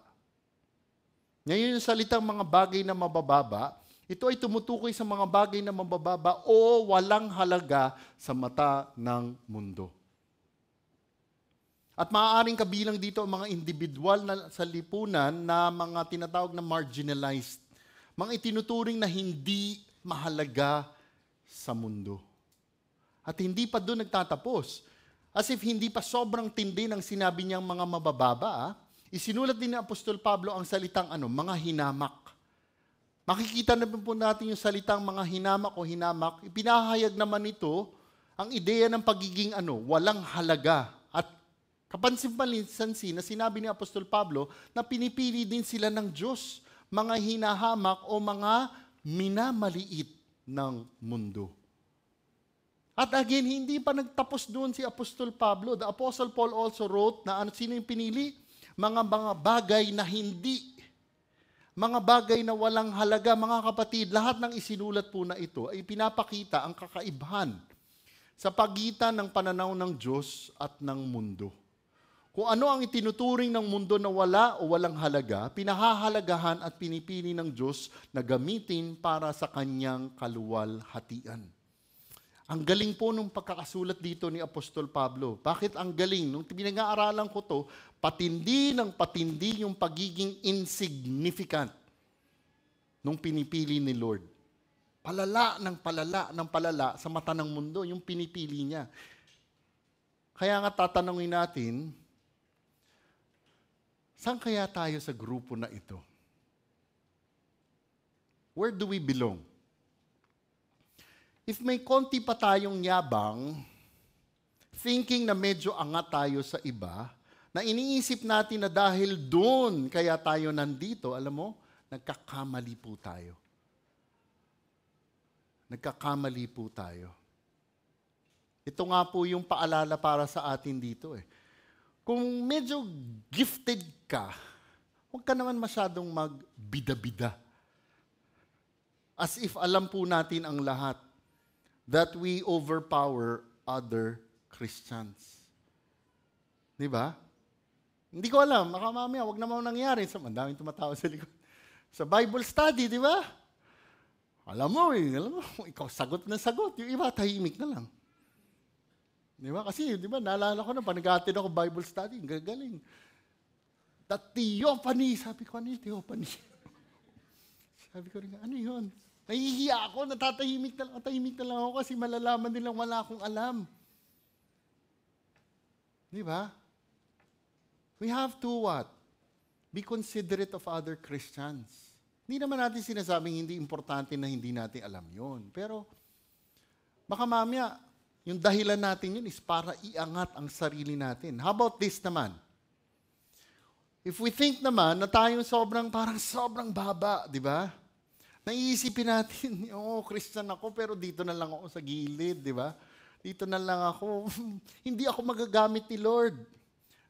Ngayon yung salitang mga bagay na mabababa, ito ay tumutukoy sa mga bagay na mabababa o walang halaga sa mata ng mundo. At maaaring kabilang dito ang mga individual na sa lipunan na mga tinatawag na marginalized, mga itinuturing na hindi mahalaga sa mundo. At hindi pa doon nagtatapos. As if hindi pa sobrang tindi ng sinabi niyang mga mabababa, isinulat din ni Apostol Pablo ang salitang mga hinamak. Makikita na po natin yung salitang mga hinamak o hinamak. Ipinahayag naman ito ang ideya ng pagiging walang halaga. At kapansin-pansin na sinabi ni Apostol Pablo na pinipili din sila ng Diyos, mga hinahamak o mga minamaliit ng mundo. At again, hindi pa nagtapos doon si Apostol Pablo. The Apostle Paul also wrote na sino yung pinili? Mga bagay na hindi. Mga bagay na walang halaga. Mga kapatid, lahat ng isinulat po na ito ay pinapakita ang kakaibahan sa pagitan ng pananaw ng Diyos at ng mundo. Kung ano ang itinuturing ng mundo na wala o walang halaga, pinahahalagahan at pinipili ng Diyos na gamitin para sa kanyang kaluwalhatian. Ang galing po nung pagkakasulat dito ni Apostol Pablo. Bakit ang galing? Nung pinag-aaralan ko to, patindi ng patindi yung pagiging insignificant nung pinipili ni Lord. Palala ng palala sa mata ng mundo, yung pinipili niya. Kaya nga tatanungin natin, saan kaya tayo sa grupo na ito? Where do we belong? If may konti pa tayong yabang, thinking na medyo angat tayo sa iba, na iniisip natin na dahil doon kaya tayo nandito, alam mo, nagkakamali po tayo. Nagkakamali po tayo. Ito nga po yung paalala para sa atin dito eh. Kung medyo gifted ka, huwag ka naman masyadong magbida-bida. As if alam po natin ang lahat. That we overpower other Christians. Di ba? Hindi ko alam. Baka mamaya, huwag naman nangyari. Daming tumatawa sa likod. Sa Bible study, di ba? Alam mo, ikaw sagot na sagot. Yung iba, tahimik na lang. Di ba? Kasi, di ba, naalala ko na, panagatin ako Bible study, gagaling. The theophany. Sabi ko, ano yung theophany? Sabi ko rin, ano yun? Nahihiya ako, natatahimik na lang ako kasi malalaman nilang wala akong alam. Di ba? We have to what? Be considerate of other Christians. Hindi naman natin sinasabing hindi importante na hindi natin alam yun. Pero, baka mamaya, yung dahilan natin yun is para iangat ang sarili natin. How about this naman? If we think naman na tayong sobrang baba, di ba? Naiisipin natin, Christian ako, pero dito na lang ako sa gilid, di ba? Dito na lang ako. Hindi ako magagamit ni Lord.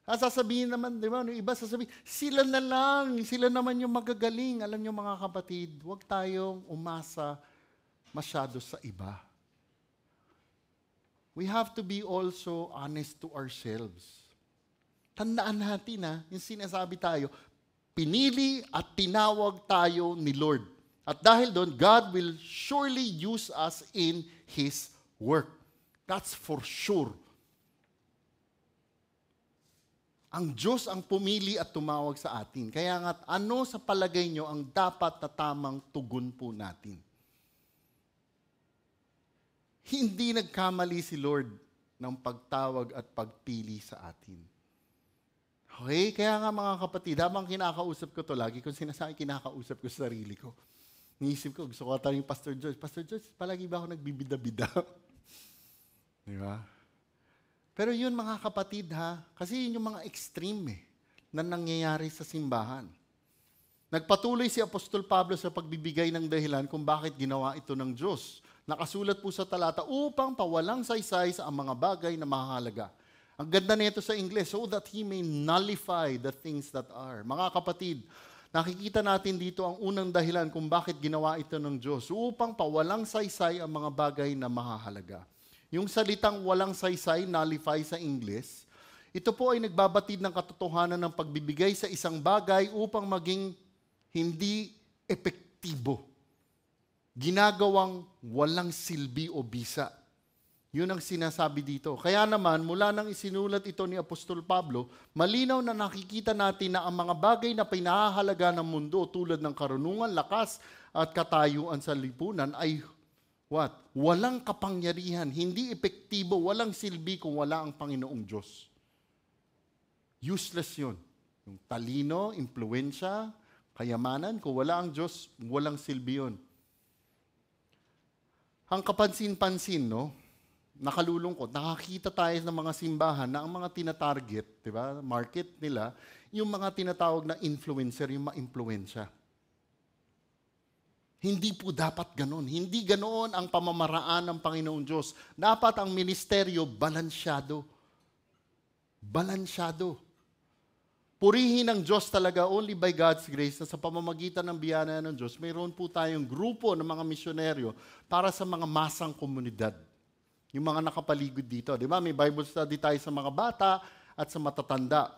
Sasabihin naman, di ba? Yung iba sasabihin, sila na lang, sila naman yung magagaling. Alam niyo mga kapatid, huwag tayong umasa masyado sa iba. We have to be also honest to ourselves. Tandaan natin yung sinasabi tayo, pinili at tinawag tayo ni Lord. At dahil doon, God will surely use us in His work. That's for sure. Ang Diyos ang pumili at tumawag sa atin. Kaya nga, ano sa palagay nyo ang dapat na tamang tugon po natin? Hindi nagkamali si Lord ng pagtawag at pagpili sa atin. Okay? Kaya nga mga kapatid, habang kinakausap ko to, lagi kong sinasabi, kinakausap ko sa sarili ko. Niisip ko, gusto ko tanong yung Pastor George, Pastor George, palagi ba ako nagbibida-bida? Di ba? Pero yun mga kapatid kasi yun yung mga extreme na nangyayari sa simbahan. Nagpatuloy si Apostol Pablo sa pagbibigay ng dahilan kung bakit ginawa ito ng Diyos. Nakasulat po sa talata, upang pawalang saysay sa mga bagay na mahalaga. Ang ganda nito sa English, so that He may nullify the things that are. Mga kapatid, Nakikita natin dito ang unang dahilan kung bakit ginawa ito ng Diyos, upang pawalang saysay ang mga bagay na mahahalaga. Yung salitang walang saysay, nullify sa English, ito po ay nagbabatid ng katotohanan ng pagbibigay sa isang bagay upang maging hindi epektibo. Ginagawang walang silbi o bisa. Yun ang sinasabi dito. Kaya naman, mula nang isinulat ito ni Apostol Pablo, malinaw na nakikita natin na ang mga bagay na pinahahalaga ng mundo tulad ng karunungan, lakas at katayuan sa lipunan ay what? Walang kapangyarihan, hindi epektibo, walang silbi kung wala ang Panginoong Diyos. Useless yun. Yung talino, impluensya, kayamanan, kung wala ang Diyos, walang silbi yun. Ang kapansin-pansin, no? Nakalulungkot, nakakita tayo ng mga simbahan na ang mga tinatarget, di ba, market nila, yung mga tinatawag na influencer, yung ma-influensya. Hindi po dapat ganon. Hindi ganoon ang pamamaraan ng Panginoong Diyos. Dapat ang ministeryo balansyado. Balansyado. Purihin ng Diyos talaga only by God's grace na sa pamamagitan ng biyaya ng Diyos, mayroon po tayong grupo ng mga misyonaryo para sa mga masang komunidad. Yung mga nakapaligid dito. Di ba? May Bible study tayo sa mga bata at sa matatanda.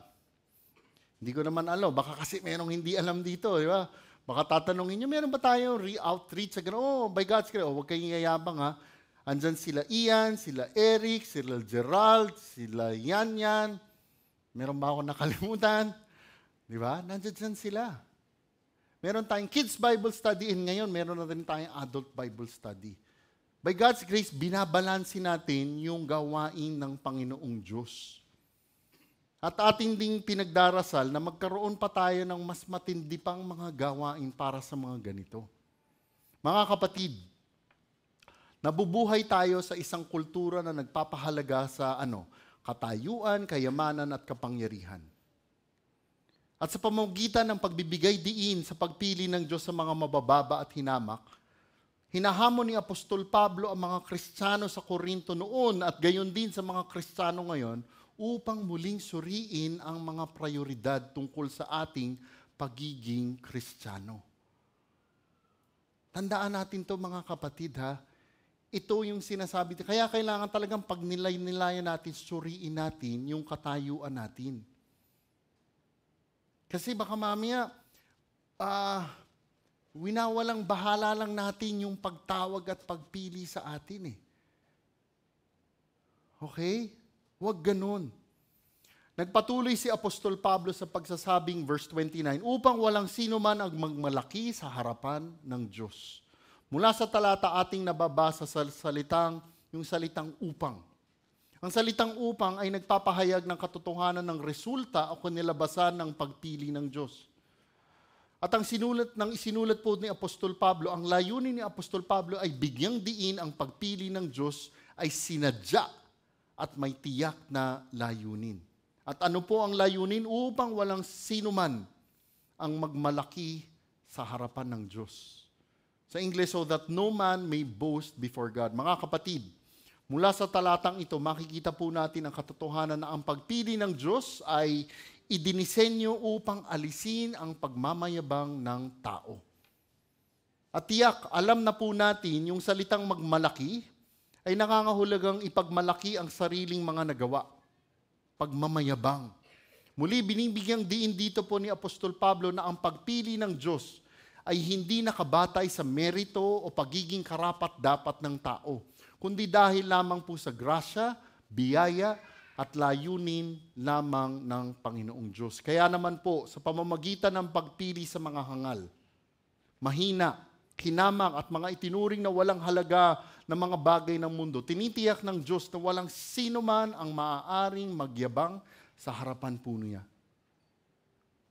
Hindi ko naman alam. Baka kasi merong hindi alam dito. Di ba? Baka tatanungin nyo, meron ba tayong re-outreach? By God's grace. Huwag kayong yayabang ha. Andyan sila Ian, sila Eric, sila Gerald, sila Yan. Meron ba ako nakalimutan? Di ba? Nandiyan sila. Meron tayong kids Bible study and ngayon meron na rin tayong adult Bible study. By God's grace, binabalansin natin yung gawain ng Panginoong Diyos. At ating ding pinagdarasal na magkaroon pa tayo ng mas matindi pang mga gawain para sa mga ganito. Mga kapatid, nabubuhay tayo sa isang kultura na nagpapahalaga sa katayuan, kayamanan at kapangyarihan. At sa pamamagitan ng pagbibigay diin sa pagpili ng Diyos sa mga mabababa at hinamak, hinahamon ni Apostol Pablo ang mga Kristiyano sa Korinto noon at gayon din sa mga Kristiyano ngayon upang muling suriin ang mga prioridad tungkol sa ating pagiging Kristiyano. Tandaan natin to mga kapatid ha. Ito yung sinasabi. Kaya kailangan talagang pagnilay-nilayan natin, suriin natin yung katayuan natin. Kasi baka mamaya, winawalang bahala lang natin yung pagtawag at pagpili sa atin eh. Okay? Huwag ganun. Nagpatuloy si Apostol Pablo sa pagsasabing verse 29, upang walang sino man ang magmalaki sa harapan ng Diyos. Mula sa talata ating nababasa sa yung salitang upang. Ang salitang upang ay nagpapahayag ng katotohanan ng resulta o kanilabasan ng pagpili ng Diyos. At ang isinulat po ni Apostol Pablo, ang layunin ni Apostol Pablo ay bigyang diin ang pagpili ng Diyos ay sinadya at may tiyak na layunin. At ano po ang layunin? Upang walang sino man ang magmalaki sa harapan ng Diyos. Sa English, so that no man may boast before God. Mga kapatid, mula sa talatang ito, makikita po natin ang katotohanan na ang pagpili ng Diyos ay idinisenyo upang alisin ang pagmamayabang ng tao. At tiyak, alam na po natin yung salitang magmalaki ay nangangahulugang ipagmalaki ang sariling mga nagawa. Pagmamayabang. Muli, binibigyang diin dito po ni Apostol Pablo na ang pagpili ng Diyos ay hindi nakabatay sa merito o pagiging karapat-dapat ng tao, kundi dahil lamang po sa grasya, biyaya, at layunin lamang ng Panginoong Diyos. Kaya naman po, sa pamamagitan ng pagpili sa mga hangal, mahina, hinamang at mga itinuring na walang halaga na mga bagay ng mundo, tinitiyak ng Diyos na walang sino man ang maaaring magyabang sa harapan po niya.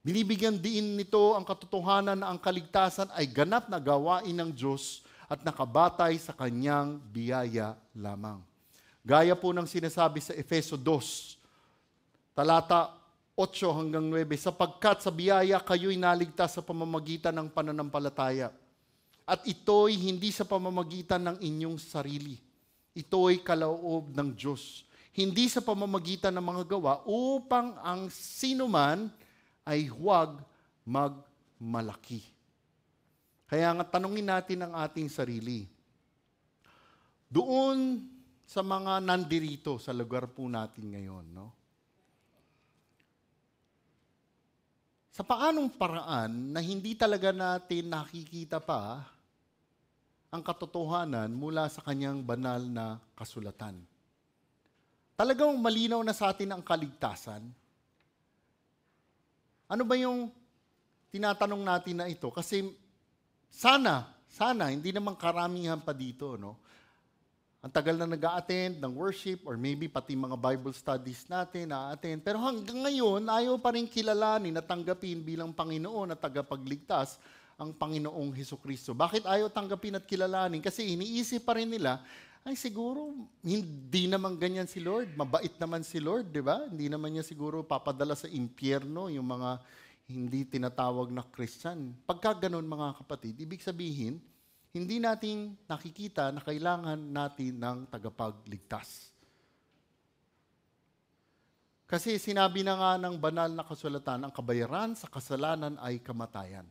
Binibigyan din nito ang katotohanan na ang kaligtasan ay ganap na gawain ng Diyos at nakabatay sa kanyang biyaya lamang. Gaya po ng sinasabi sa Efeso 2, talata 8 hanggang 9, sapagkat sa biyaya kayo'y naligtas sa pamamagitan ng pananampalataya. At ito'y hindi sa pamamagitan ng inyong sarili. Ito'y kaloob ng Diyos. Hindi sa pamamagitan ng mga gawa upang ang sinuman ay huwag malaki. Kaya nga tanungin natin ang ating sarili. Doon sa mga nandirito sa lugar po natin ngayon, no? Sa paanong paraan na hindi talaga natin nakikita pa ang katotohanan mula sa kanyang banal na kasulatan. Talagang malinaw na sa atin ang kaligtasan. Ano ba yung tinatanong natin na ito? Kasi sana, hindi naman karamihan pa dito, no? Ang tagal na nag-a-attend ng worship or maybe pati mga Bible studies natin na-attend. Pero hanggang ngayon, ayaw pa rin kilalanin at tanggapin bilang Panginoon at tagapagligtas ang Panginoong Hesukristo. Bakit ayaw tanggapin at kilalanin? Kasi iniisip pa rin nila, ay siguro hindi naman ganyan si Lord. Mabait naman si Lord, di ba? Hindi naman niya siguro papadala sa impyerno yung mga hindi tinatawag na Christian. Pagka ganun mga kapatid, ibig sabihin, hindi natin nakikita na kailangan natin ng tagapagligtas. Kasi sinabi na nga ng banal na kasulatan, ang kabayaran sa kasalanan ay kamatayan.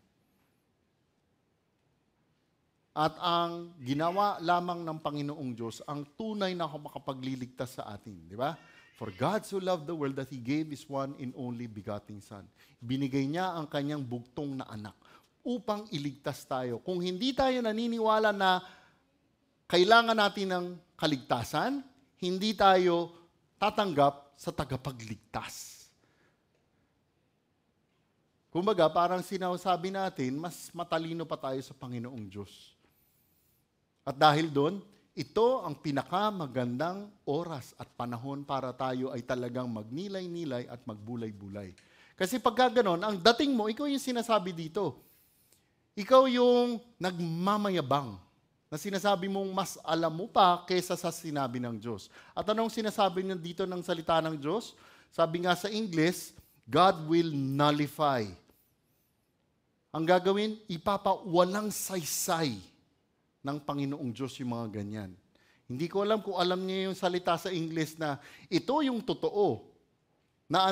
At ang ginawa lamang ng Panginoong Diyos, ang tunay na makapagliligtas sa atin. Di ba? For God so loved the world that He gave His one and only begotten Son. Binigay niya ang kanyang bugtong na anak upang iligtas tayo. Kung hindi tayo naniniwala na kailangan natin ng kaligtasan, hindi tayo tatanggap sa tagapagligtas. Kumbaga, parang sinasabi natin, mas matalino pa tayo sa Panginoong Diyos. At dahil doon, ito ang pinakamagandang oras at panahon para tayo ay talagang magnilay-nilay at magbulay-bulay. Kasi pagka ganon, ang dating mo, ikaw yung sinasabi dito. Ikaw yung nagmamayabang na sinasabi mong mas alam mo pa kaysa sa sinabi ng Diyos. At anong sinasabi niya dito ng salita ng Diyos? Sabi nga sa English, God will nullify. Ang gagawin, ipapawalang saysay ng Panginoong Diyos yung mga ganyan. Hindi ko alam kung alam niya yung salita sa English na ito yung totoo na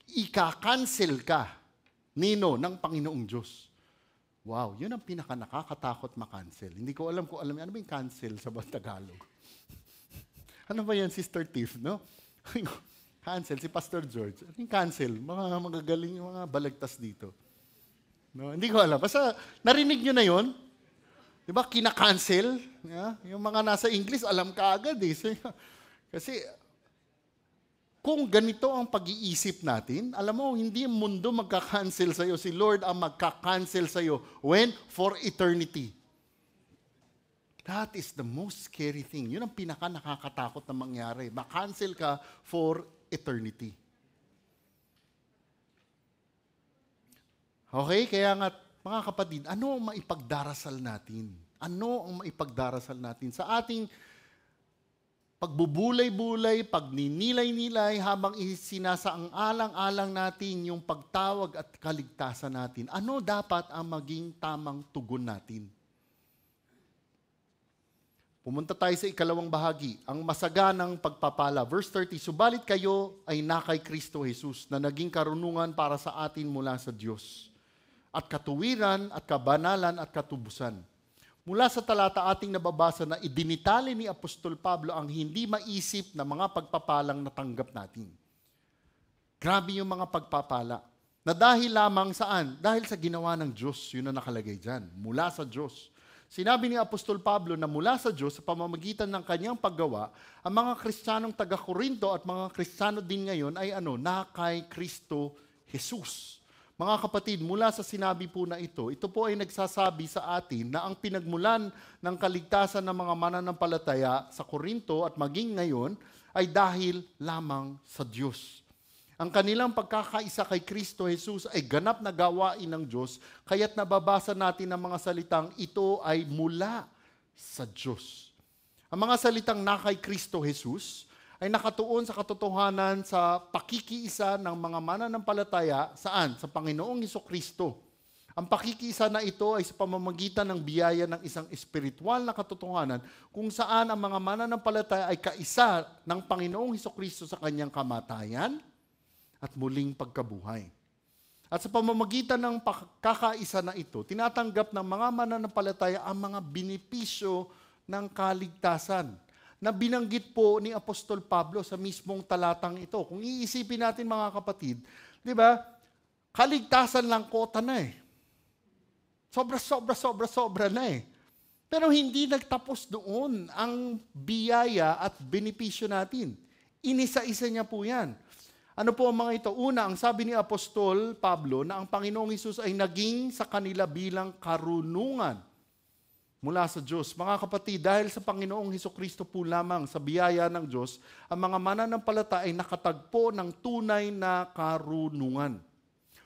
ika-cancel ka ng Panginoong Diyos. Wow, yun ang pinaka-nakakatakot makancel. Hindi ko alam kung alam niya, ano ba yung cancel sa Tagalog? Ano ba yan, Sister Tiff, no? Cancel, si Pastor George. Ano yung cancel? Mga magagaling, mga balagtas dito. No, hindi ko alam. Basta narinig nyo na yun. Di ba, kina-cancel? Yeah? Yung mga nasa English, alam ka agad eh. Kasi, kung ganito ang pag-iisip natin, alam mo, hindi ang mundo magka-cancel sa'yo. Si Lord ang magka-cancel sa'yo. When? For eternity. That is the most scary thing. Yun ang pinaka-nakakatakot na mangyari. Ma-cancel ka for eternity. Okay? Kaya nga, mga kapatid, ano ang maipagdarasal natin? Ano ang maipagdarasal natin sa ating pagbubulay-bulay, pagninilay-nilay, habang isinasaang-alang-alang natin yung pagtawag at kaligtasan natin? Ano dapat ang maging tamang tugon natin? Pumunta tayo sa ikalawang bahagi, ang masaganang pagpapala. Verse 30, subalit kayo ay na kay Kristo Jesus na naging karunungan para sa atin mula sa Diyos, at katuwiran at kabanalan at katubusan. Mula sa talata ating nababasa na idinitali ni Apostol Pablo ang hindi maisip na mga pagpapalang natanggap natin. Grabe yung mga pagpapala. Na dahil lamang saan? Dahil sa ginawa ng Diyos. Yun ang nakalagay dyan. Mula sa Diyos. Sinabi ni Apostol Pablo na mula sa Diyos, sa pamamagitan ng kanyang paggawa, ang mga Kristiyanong taga-Korinto at mga Kristiyano din ngayon ay na kay Kristo Jesus. Mga kapatid, mula sa sinabi po na ito po ay nagsasabi sa atin na ang pinagmulan ng kaligtasan ng mga mananampalataya sa Korinto at maging ngayon ay dahil lamang sa Diyos. Ang kanilang pagkakaisa kay Kristo Jesus ay ganap na gawain ng Diyos, kaya't nababasa natin ang mga salitang ito ay mula sa Diyos. Ang mga salitang na kay Kristo Jesus ay nakatuon sa katotohanan sa pakikiisa ng mga mananampalataya saan? Sa Panginoong Hesukristo. Ang pakikiisa na ito ay sa pamamagitan ng biyaya ng isang espiritual na katotohanan kung saan ang mga mananampalataya ay kaisa ng Panginoong Hesukristo sa kanyang kamatayan at muling pagkabuhay. At sa pamamagitan ng kakaisa na ito, tinatanggap ng mga mananampalataya ang mga benepisyo ng kaligtasan na binanggit po ni Apostol Pablo sa mismong talatang ito. Kung iisipin natin mga kapatid, di ba, kaligtasan lang kota na eh. Sobra na eh. Pero hindi nagtapos doon ang biyaya at benepisyo natin. Inisa-isa niya po yan. Ano po ang mga ito? Una, ang sabi ni Apostol Pablo na ang Panginoong Hesus ay naging sa kanila bilang karunungan mula sa Diyos. Mga kapatid, dahil sa Panginoong Hesukristo po lamang sa biyaya ng Diyos, ang mga mananampalataya ay nakatagpo ng tunay na karunungan.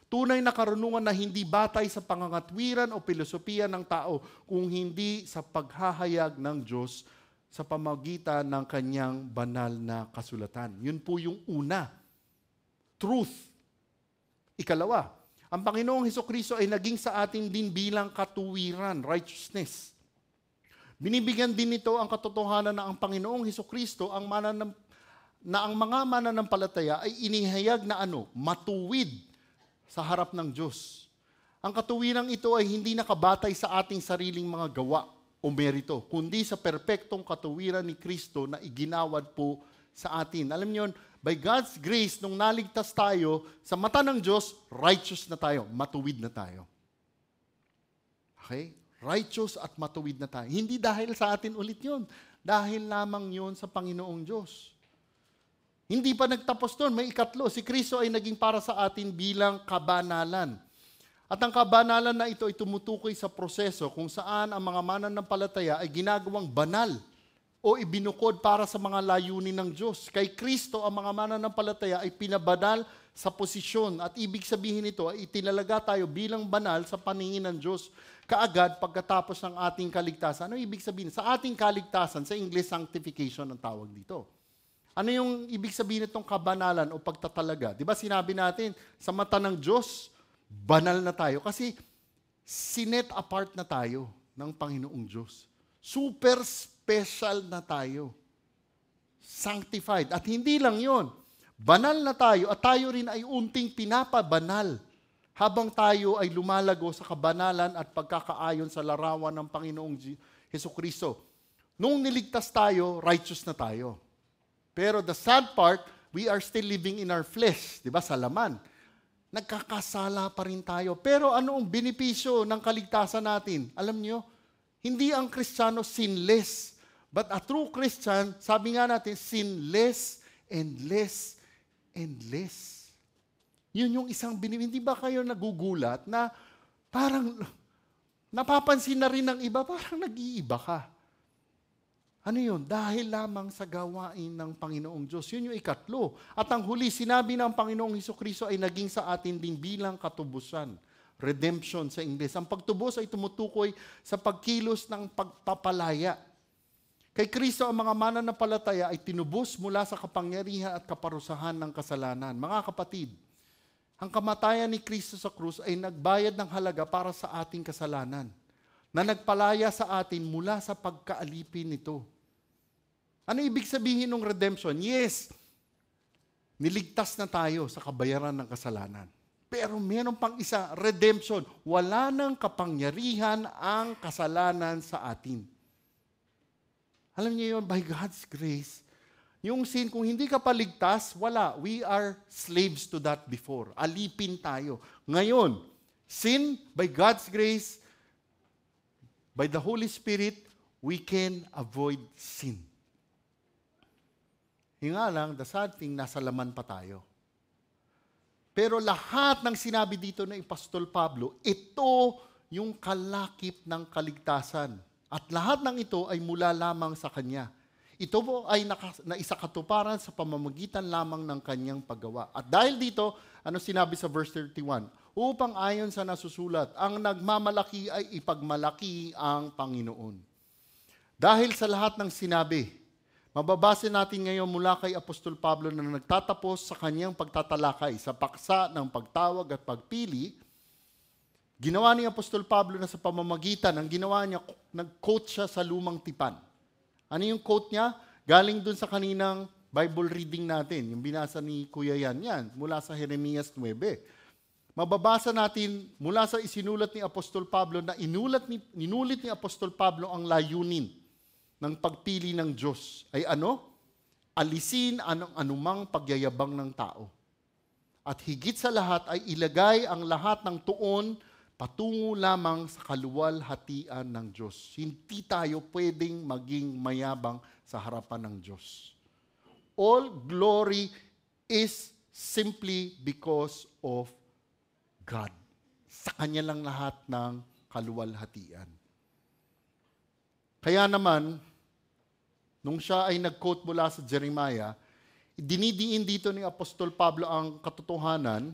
Tunay na karunungan na hindi batay sa pangangatwiran o filosofiya ng tao, kung hindi sa paghahayag ng Diyos sa pamagitan ng kanyang banal na kasulatan. Yun po yung una. Truth. Ikalawa, ang Panginoong Hesukristo ay naging sa atin din bilang katuwiran, righteousness. Binibigyan din nito ang katotohanan na ang Panginoong Hesukristo na ang mga mananampalataya ay inihayag na matuwid sa harap ng Diyos. Ang katuwirang ito ay hindi nakabatay sa ating sariling mga gawa o merito, kundi sa perpektong katuwiran ni Kristo na iginawad po sa atin. Alam niyo, by God's grace, nung naligtas tayo, sa mata ng Diyos, righteous na tayo, matuwid na tayo. Okay? Righteous at matuwid na tayo. Hindi dahil sa atin ulit yun. Dahil lamang yun sa Panginoong Diyos. Hindi pa nagtapos doon. May ikatlo. Si Kristo ay naging para sa atin bilang kabanalan. At ang kabanalan na ito ay tumutukoy sa proseso kung saan ang mga mananampalataya ay ginagawang banal o ibinukod para sa mga layunin ng Diyos. Kay Kristo, ang mga mananampalataya ay pinabanal sa posisyon at ibig sabihin nito ay itinalaga tayo bilang banal sa paningin ng Diyos kaagad pagkatapos ng ating kaligtasan. Ano ibig sabihin? Sa ating kaligtasan, sa English, sanctification ang tawag dito. Ano yung ibig sabihin nitong kabanalan o pagtatalaga? Di ba sinabi natin, sa mata ng Diyos, banal na tayo. Kasi sinet apart na tayo ng Panginoong Diyos. Super special na tayo. Sanctified. At hindi lang yon. Banal na tayo at tayo rin ay unting pinapabanal habang tayo ay lumalago sa kabanalan at pagkakaayon sa larawan ng Panginoong Hesukristo. Nung niligtas tayo, righteous na tayo. Pero the sad part, we are still living in our flesh, di ba, sa laman. Nagkakasala pa rin tayo. Pero ano ang benepisyo ng kaligtasan natin? Alam niyo, hindi ang Kristiyano sinless. But a true Christian, sabi nga natin, sinless and less and less. Yun yung isang benepisyo. Hindi ba kayo nagugulat na parang napapansin na rin ng iba, parang nag-iiba ka? Ano yun? Dahil lamang sa gawain ng Panginoong Diyos. Yun yung ikatlo. At ang huli, sinabi ng Panginoong Hesukristo ay naging sa atin din bilang katubusan. Redemption sa English. Ang pagtubos ay tumutukoy sa pagkilos ng pagpapalaya. Kay Kristo ang mga mananampalataya ay tinubos mula sa kapangyarihan at kaparusahan ng kasalanan. Mga kapatid, ang kamatayan ni Kristo sa krus ay nagbayad ng halaga para sa ating kasalanan, na nagpalaya sa atin mula sa pagkaalipin nito. Ano ibig sabihin ng redemption? Yes, niligtas na tayo sa kabayaran ng kasalanan. Pero meron pang isa, redemption. Wala nang kapangyarihan ang kasalanan sa atin. Alam niyo yun, by God's grace, yung sin, kung hindi ka paligtas, wala. We are slaves to that before. Alipin tayo. Ngayon, sin, by God's grace, by the Holy Spirit, we can avoid sin. Yung nga lang, the sad thing, nasa laman pa tayo. Pero lahat ng sinabi dito ng Apostol Pablo, ito yung kalakip ng kaligtasan. At lahat ng ito ay mula lamang sa Kanya. Ito po ay naisakatuparan sa pamamagitan lamang ng Kanyang paggawa. At dahil dito, ano sinabi sa verse 31? Upang ayon sa nasusulat, ang nagmamalaki ay ipagmalaki ang Panginoon. Dahil sa lahat ng sinabi, mababase natin ngayon mula kay Apostol Pablo na nagtatapos sa kanyang pagtatalakay sa paksa ng pagtawag at pagpili. Ginawa ni Apostol Pablo na sa pamamagitan, ang ginawa niya, nag-quote siya sa lumang tipan. Ano yung quote niya? Galing dun sa kaninang Bible reading natin, yung binasa ni Kuya Yan, mula sa Jeremias 9. mababasa natin mula sa isinulat ni Apostol Pablo na inulit ni Apostol Pablo ang layunin ng pagpili ng Diyos ay ano? Alisin anumang pagyayabang ng tao. At higit sa lahat ay ilagay ang lahat ng tuon patungo lamang sa kaluwalhatian ng Diyos. Hindi tayo pwedeng maging mayabang sa harapan ng Diyos. All glory is simply because of God. Sa Kanya lang lahat ng kaluwalhatian. Kaya naman, nung siya ay nag-quote mula sa Jeremiah, dinidiin dito ni Apostol Pablo ang katotohanan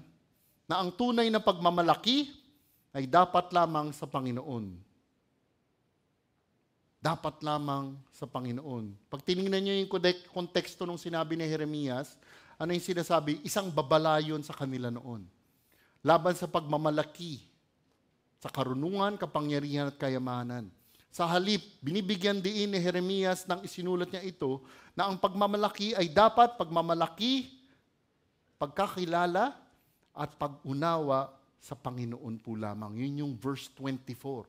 na ang tunay na pagmamalaki ay dapat lamang sa Panginoon. Dapat lamang sa Panginoon. Pag tinignan niyo yung konteksto ng sinabi ni Jeremias, ano yung sinasabi? Isang babalayon sa kanila noon. Laban sa pagmamalaki, sa karunungan, kapangyarihan at kayamanan. Sa halip, binibigyan din ni Jeremias ng isinulat niya ito na ang pagmamalaki ay dapat pagmamalaki, pagkakilala, at pag-unawa sa Panginoon po lamang. Yun yung verse 24.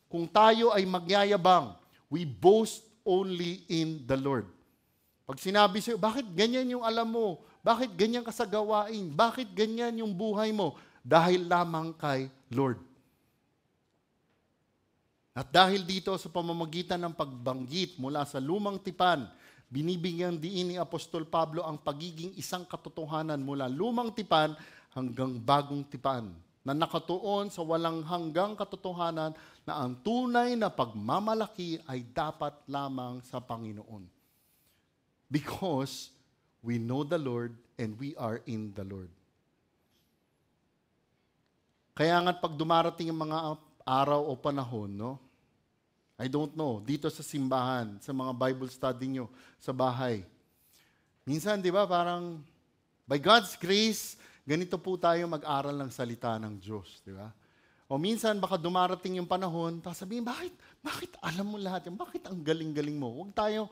Kung tayo ay magyayabang, we boast only in the Lord. Pag sinabi sa'yo, bakit ganyan yung alam mo? Bakit ganyan ka sa gawain? Bakit ganyan yung buhay mo? Dahil lamang kay Lord. At dahil dito sa pamamagitan ng pagbanggit mula sa lumang tipan, binibigyan diin ni Apostol Pablo ang pagiging isang katotohanan mula lumang tipan hanggang bagong tipan na nakatuon sa walang hanggang katotohanan na ang tunay na pagmamalaki ay dapat lamang sa Panginoon. Because we know the Lord and we are in the Lord. Kaya nga't pag dumarating ang mga araw o panahon, no? I don't know, dito sa simbahan, sa mga Bible study nyo, sa bahay. Minsan, di ba, parang, by God's grace, ganito po tayo mag-aral ng salita ng Diyos, di ba? O minsan, baka dumarating yung panahon, tapos sabihin, bakit alam mo lahat yan? Bakit ang galing-galing mo? Huwag tayo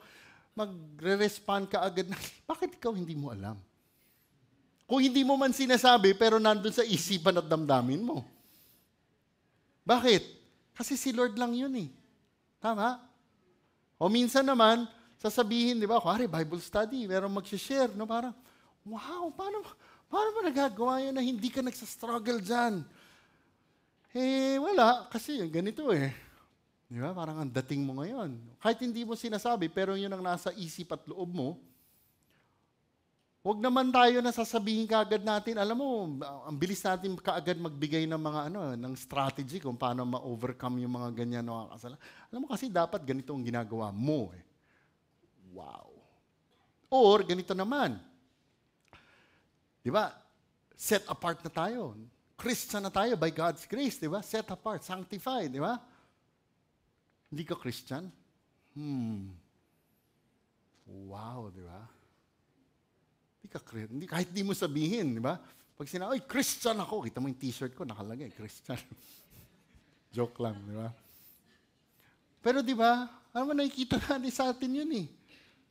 magre-respond ka agad na, bakit ikaw hindi mo alam? Kung hindi mo man sinasabi, pero nandun sa isipan at damdamin mo. Bakit? Kasi si Lord lang yun eh. Tama? O minsan naman, sasabihin, di ba, kuwari, Bible study, merong mag-share, no? Parang, wow, paano mo nagagawa yun na hindi ka nagsastruggle dyan? Eh, wala, kasi ganito eh. Di ba? Parang ang dating mo ngayon. Kahit hindi mo sinasabi, pero yun ang nasa isip at loob mo, huwag naman tayo na sasabihin kaagad natin, alam mo, ang bilis natin kaagad magbigay ng mga ng strategy kung paano ma-overcome yung mga ganyan na kasalanan. Alam mo kasi dapat ganito ang ginagawa mo eh. Wow. Or ganito naman. Di ba? Set apart na tayo. Christian na tayo by God's grace, di ba? Set apart, sanctified, di ba? Hindi ka Christian? Wow, di ba? Kahit di mo sabihin, di ba? Pag sinabi, Christian ako, kita mo yung t-shirt ko, nakalagay, Christian. Joke lang, di ba? Pero di ba, alam mo, nakikita natin sa atin yun eh.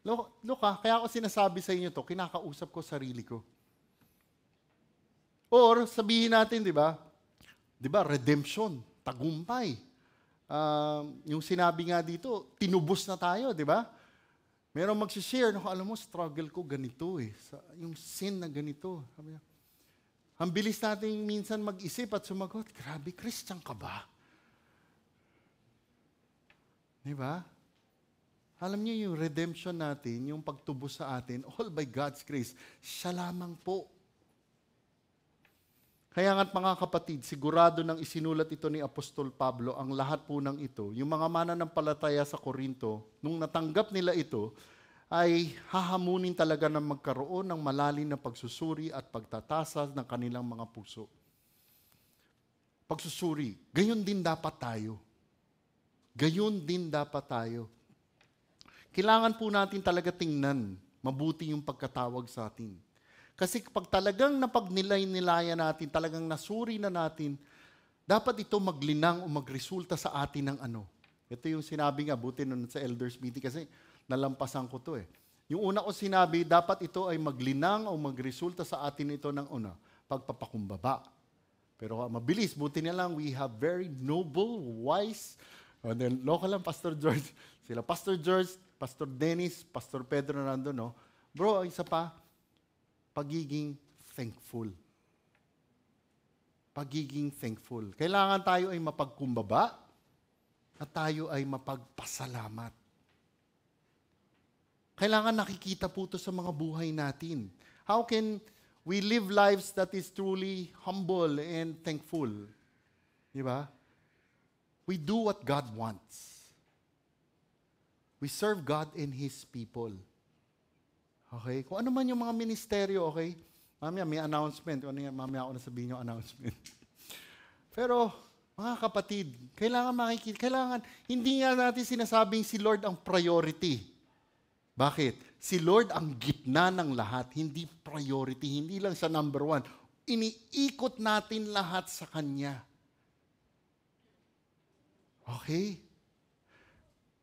Look kaya ako sinasabi sa inyo to, kinakausap ko sarili ko. Or sabihin natin, di ba, redemption, tagumpay. Yung sinabi nga dito, tinubos na tayo, di ba? Merong mag-share, alam mo, struggle ko ganito eh. Yung sin na ganito. Sabi niya, ang bilis natin minsan mag-isip at sumagot, grabe, Christian ka ba? Di ba? Alam niyo yung redemption natin, yung pagtubos sa atin, all by God's grace, siya lamang po. Kaya nga't mga kapatid, sigurado nang isinulat ito ni Apostol Pablo, ang lahat po ng ito, yung mga mananampalataya sa Korinto, nung natanggap nila ito, ay hahamunin talaga na magkaroon ng malalim na pagsusuri at pagtatasa ng kanilang mga puso. Pagsusuri, gayon din dapat tayo. Gayon din dapat tayo. Kailangan po natin talaga tingnan mabuti yung pagkatawag sa atin. Kasi pag talagang napagnilay-nilayan natin, talagang nasuri na natin, dapat ito maglinang o magresulta sa atin ng ano. Ito yung sinabi nga, buti nun sa elders meeting kasi nalampasan ko to eh. Yung una ko sinabi, dapat ito ay maglinang o magresulta sa atin ito ng una, pagpapakumbaba. Pero mabilis, buti na lang, we have very noble, wise, and then local lang, Pastor George. Sila Pastor George, Pastor Dennis, Pastor Pedro na nandun, no? Bro, isa pa, pagiging thankful. Pagiging thankful. Kailangan tayo ay mapagkumbaba at tayo ay mapagpasalamat. Kailangan nakikita po ito sa mga buhay natin. How can we live lives that is truly humble and thankful? Di ba? We do what God wants. We serve God and His people. Okay? Kung ano man yung mga ministeryo, okay? Mamaya may announcement. Ano yan? Mamaya ako nasabihin yung announcement. Pero, mga kapatid, kailangan, hindi nga natin sinasabing si Lord ang priority. Bakit? Si Lord ang gitna ng lahat, hindi priority, hindi lang sa number one. Iniikot natin lahat sa Kanya. Okay?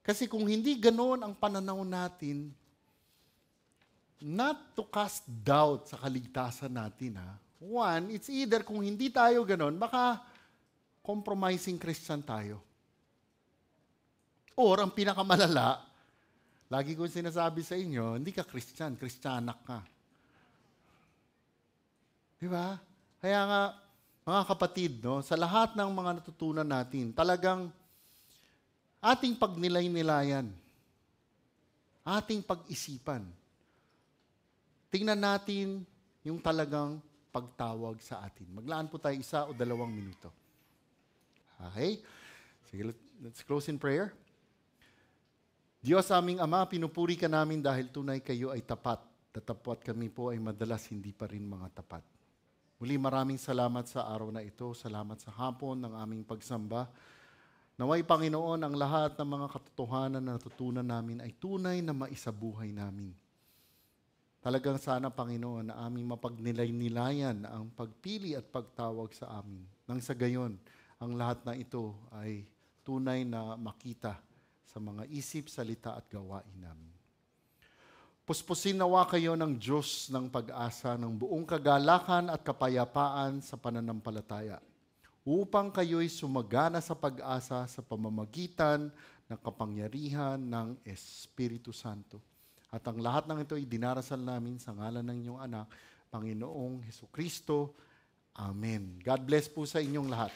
Kasi kung hindi ganoon ang pananaw natin, not to cast doubt sa kaligtasan natin, ha? One, it's either kung hindi tayo ganoon, baka compromising Christian tayo. Or ang pinakamalala, lagi ko sinasabi sa inyo, hindi ka Christian, Christianak ka. Di ba? Kaya nga, mga kapatid, no, sa lahat ng mga natutunan natin, talagang ating pagnilay-nilayan, ating pag-isipan, tingnan natin yung talagang pagtawag sa atin. Maglaan po tayo 1 o 2 minuto. Okay? Sige, let's close in prayer. Diyos aming Ama, pinupuri ka namin dahil tunay kayo ay tapat. Tatapwat kami po ay madalas hindi pa rin mga tapat. Muli maraming salamat sa araw na ito. Salamat sa hapon ng aming pagsamba. Naway Panginoon, ang lahat ng mga katotohanan na natutunan namin ay tunay na maisabuhay namin. Talagang sana, Panginoon, na aming mapagnilay-nilayan ang pagpili at pagtawag sa amin. Nang sa gayon, ang lahat na ito ay tunay na makita sa mga isip, salita at gawain namin. Puspusin nawa kayo ng Diyos ng pag-asa ng buong kagalakan at kapayapaan sa pananampalataya upang kayo'y sumagana sa pag-asa sa pamamagitan ng kapangyarihan ng Espiritu Santo. At ang lahat ng ito ay dinarasal namin sa ngalan ng inyong anak, Panginoong Hesukristo. Amen. God bless po sa inyong lahat.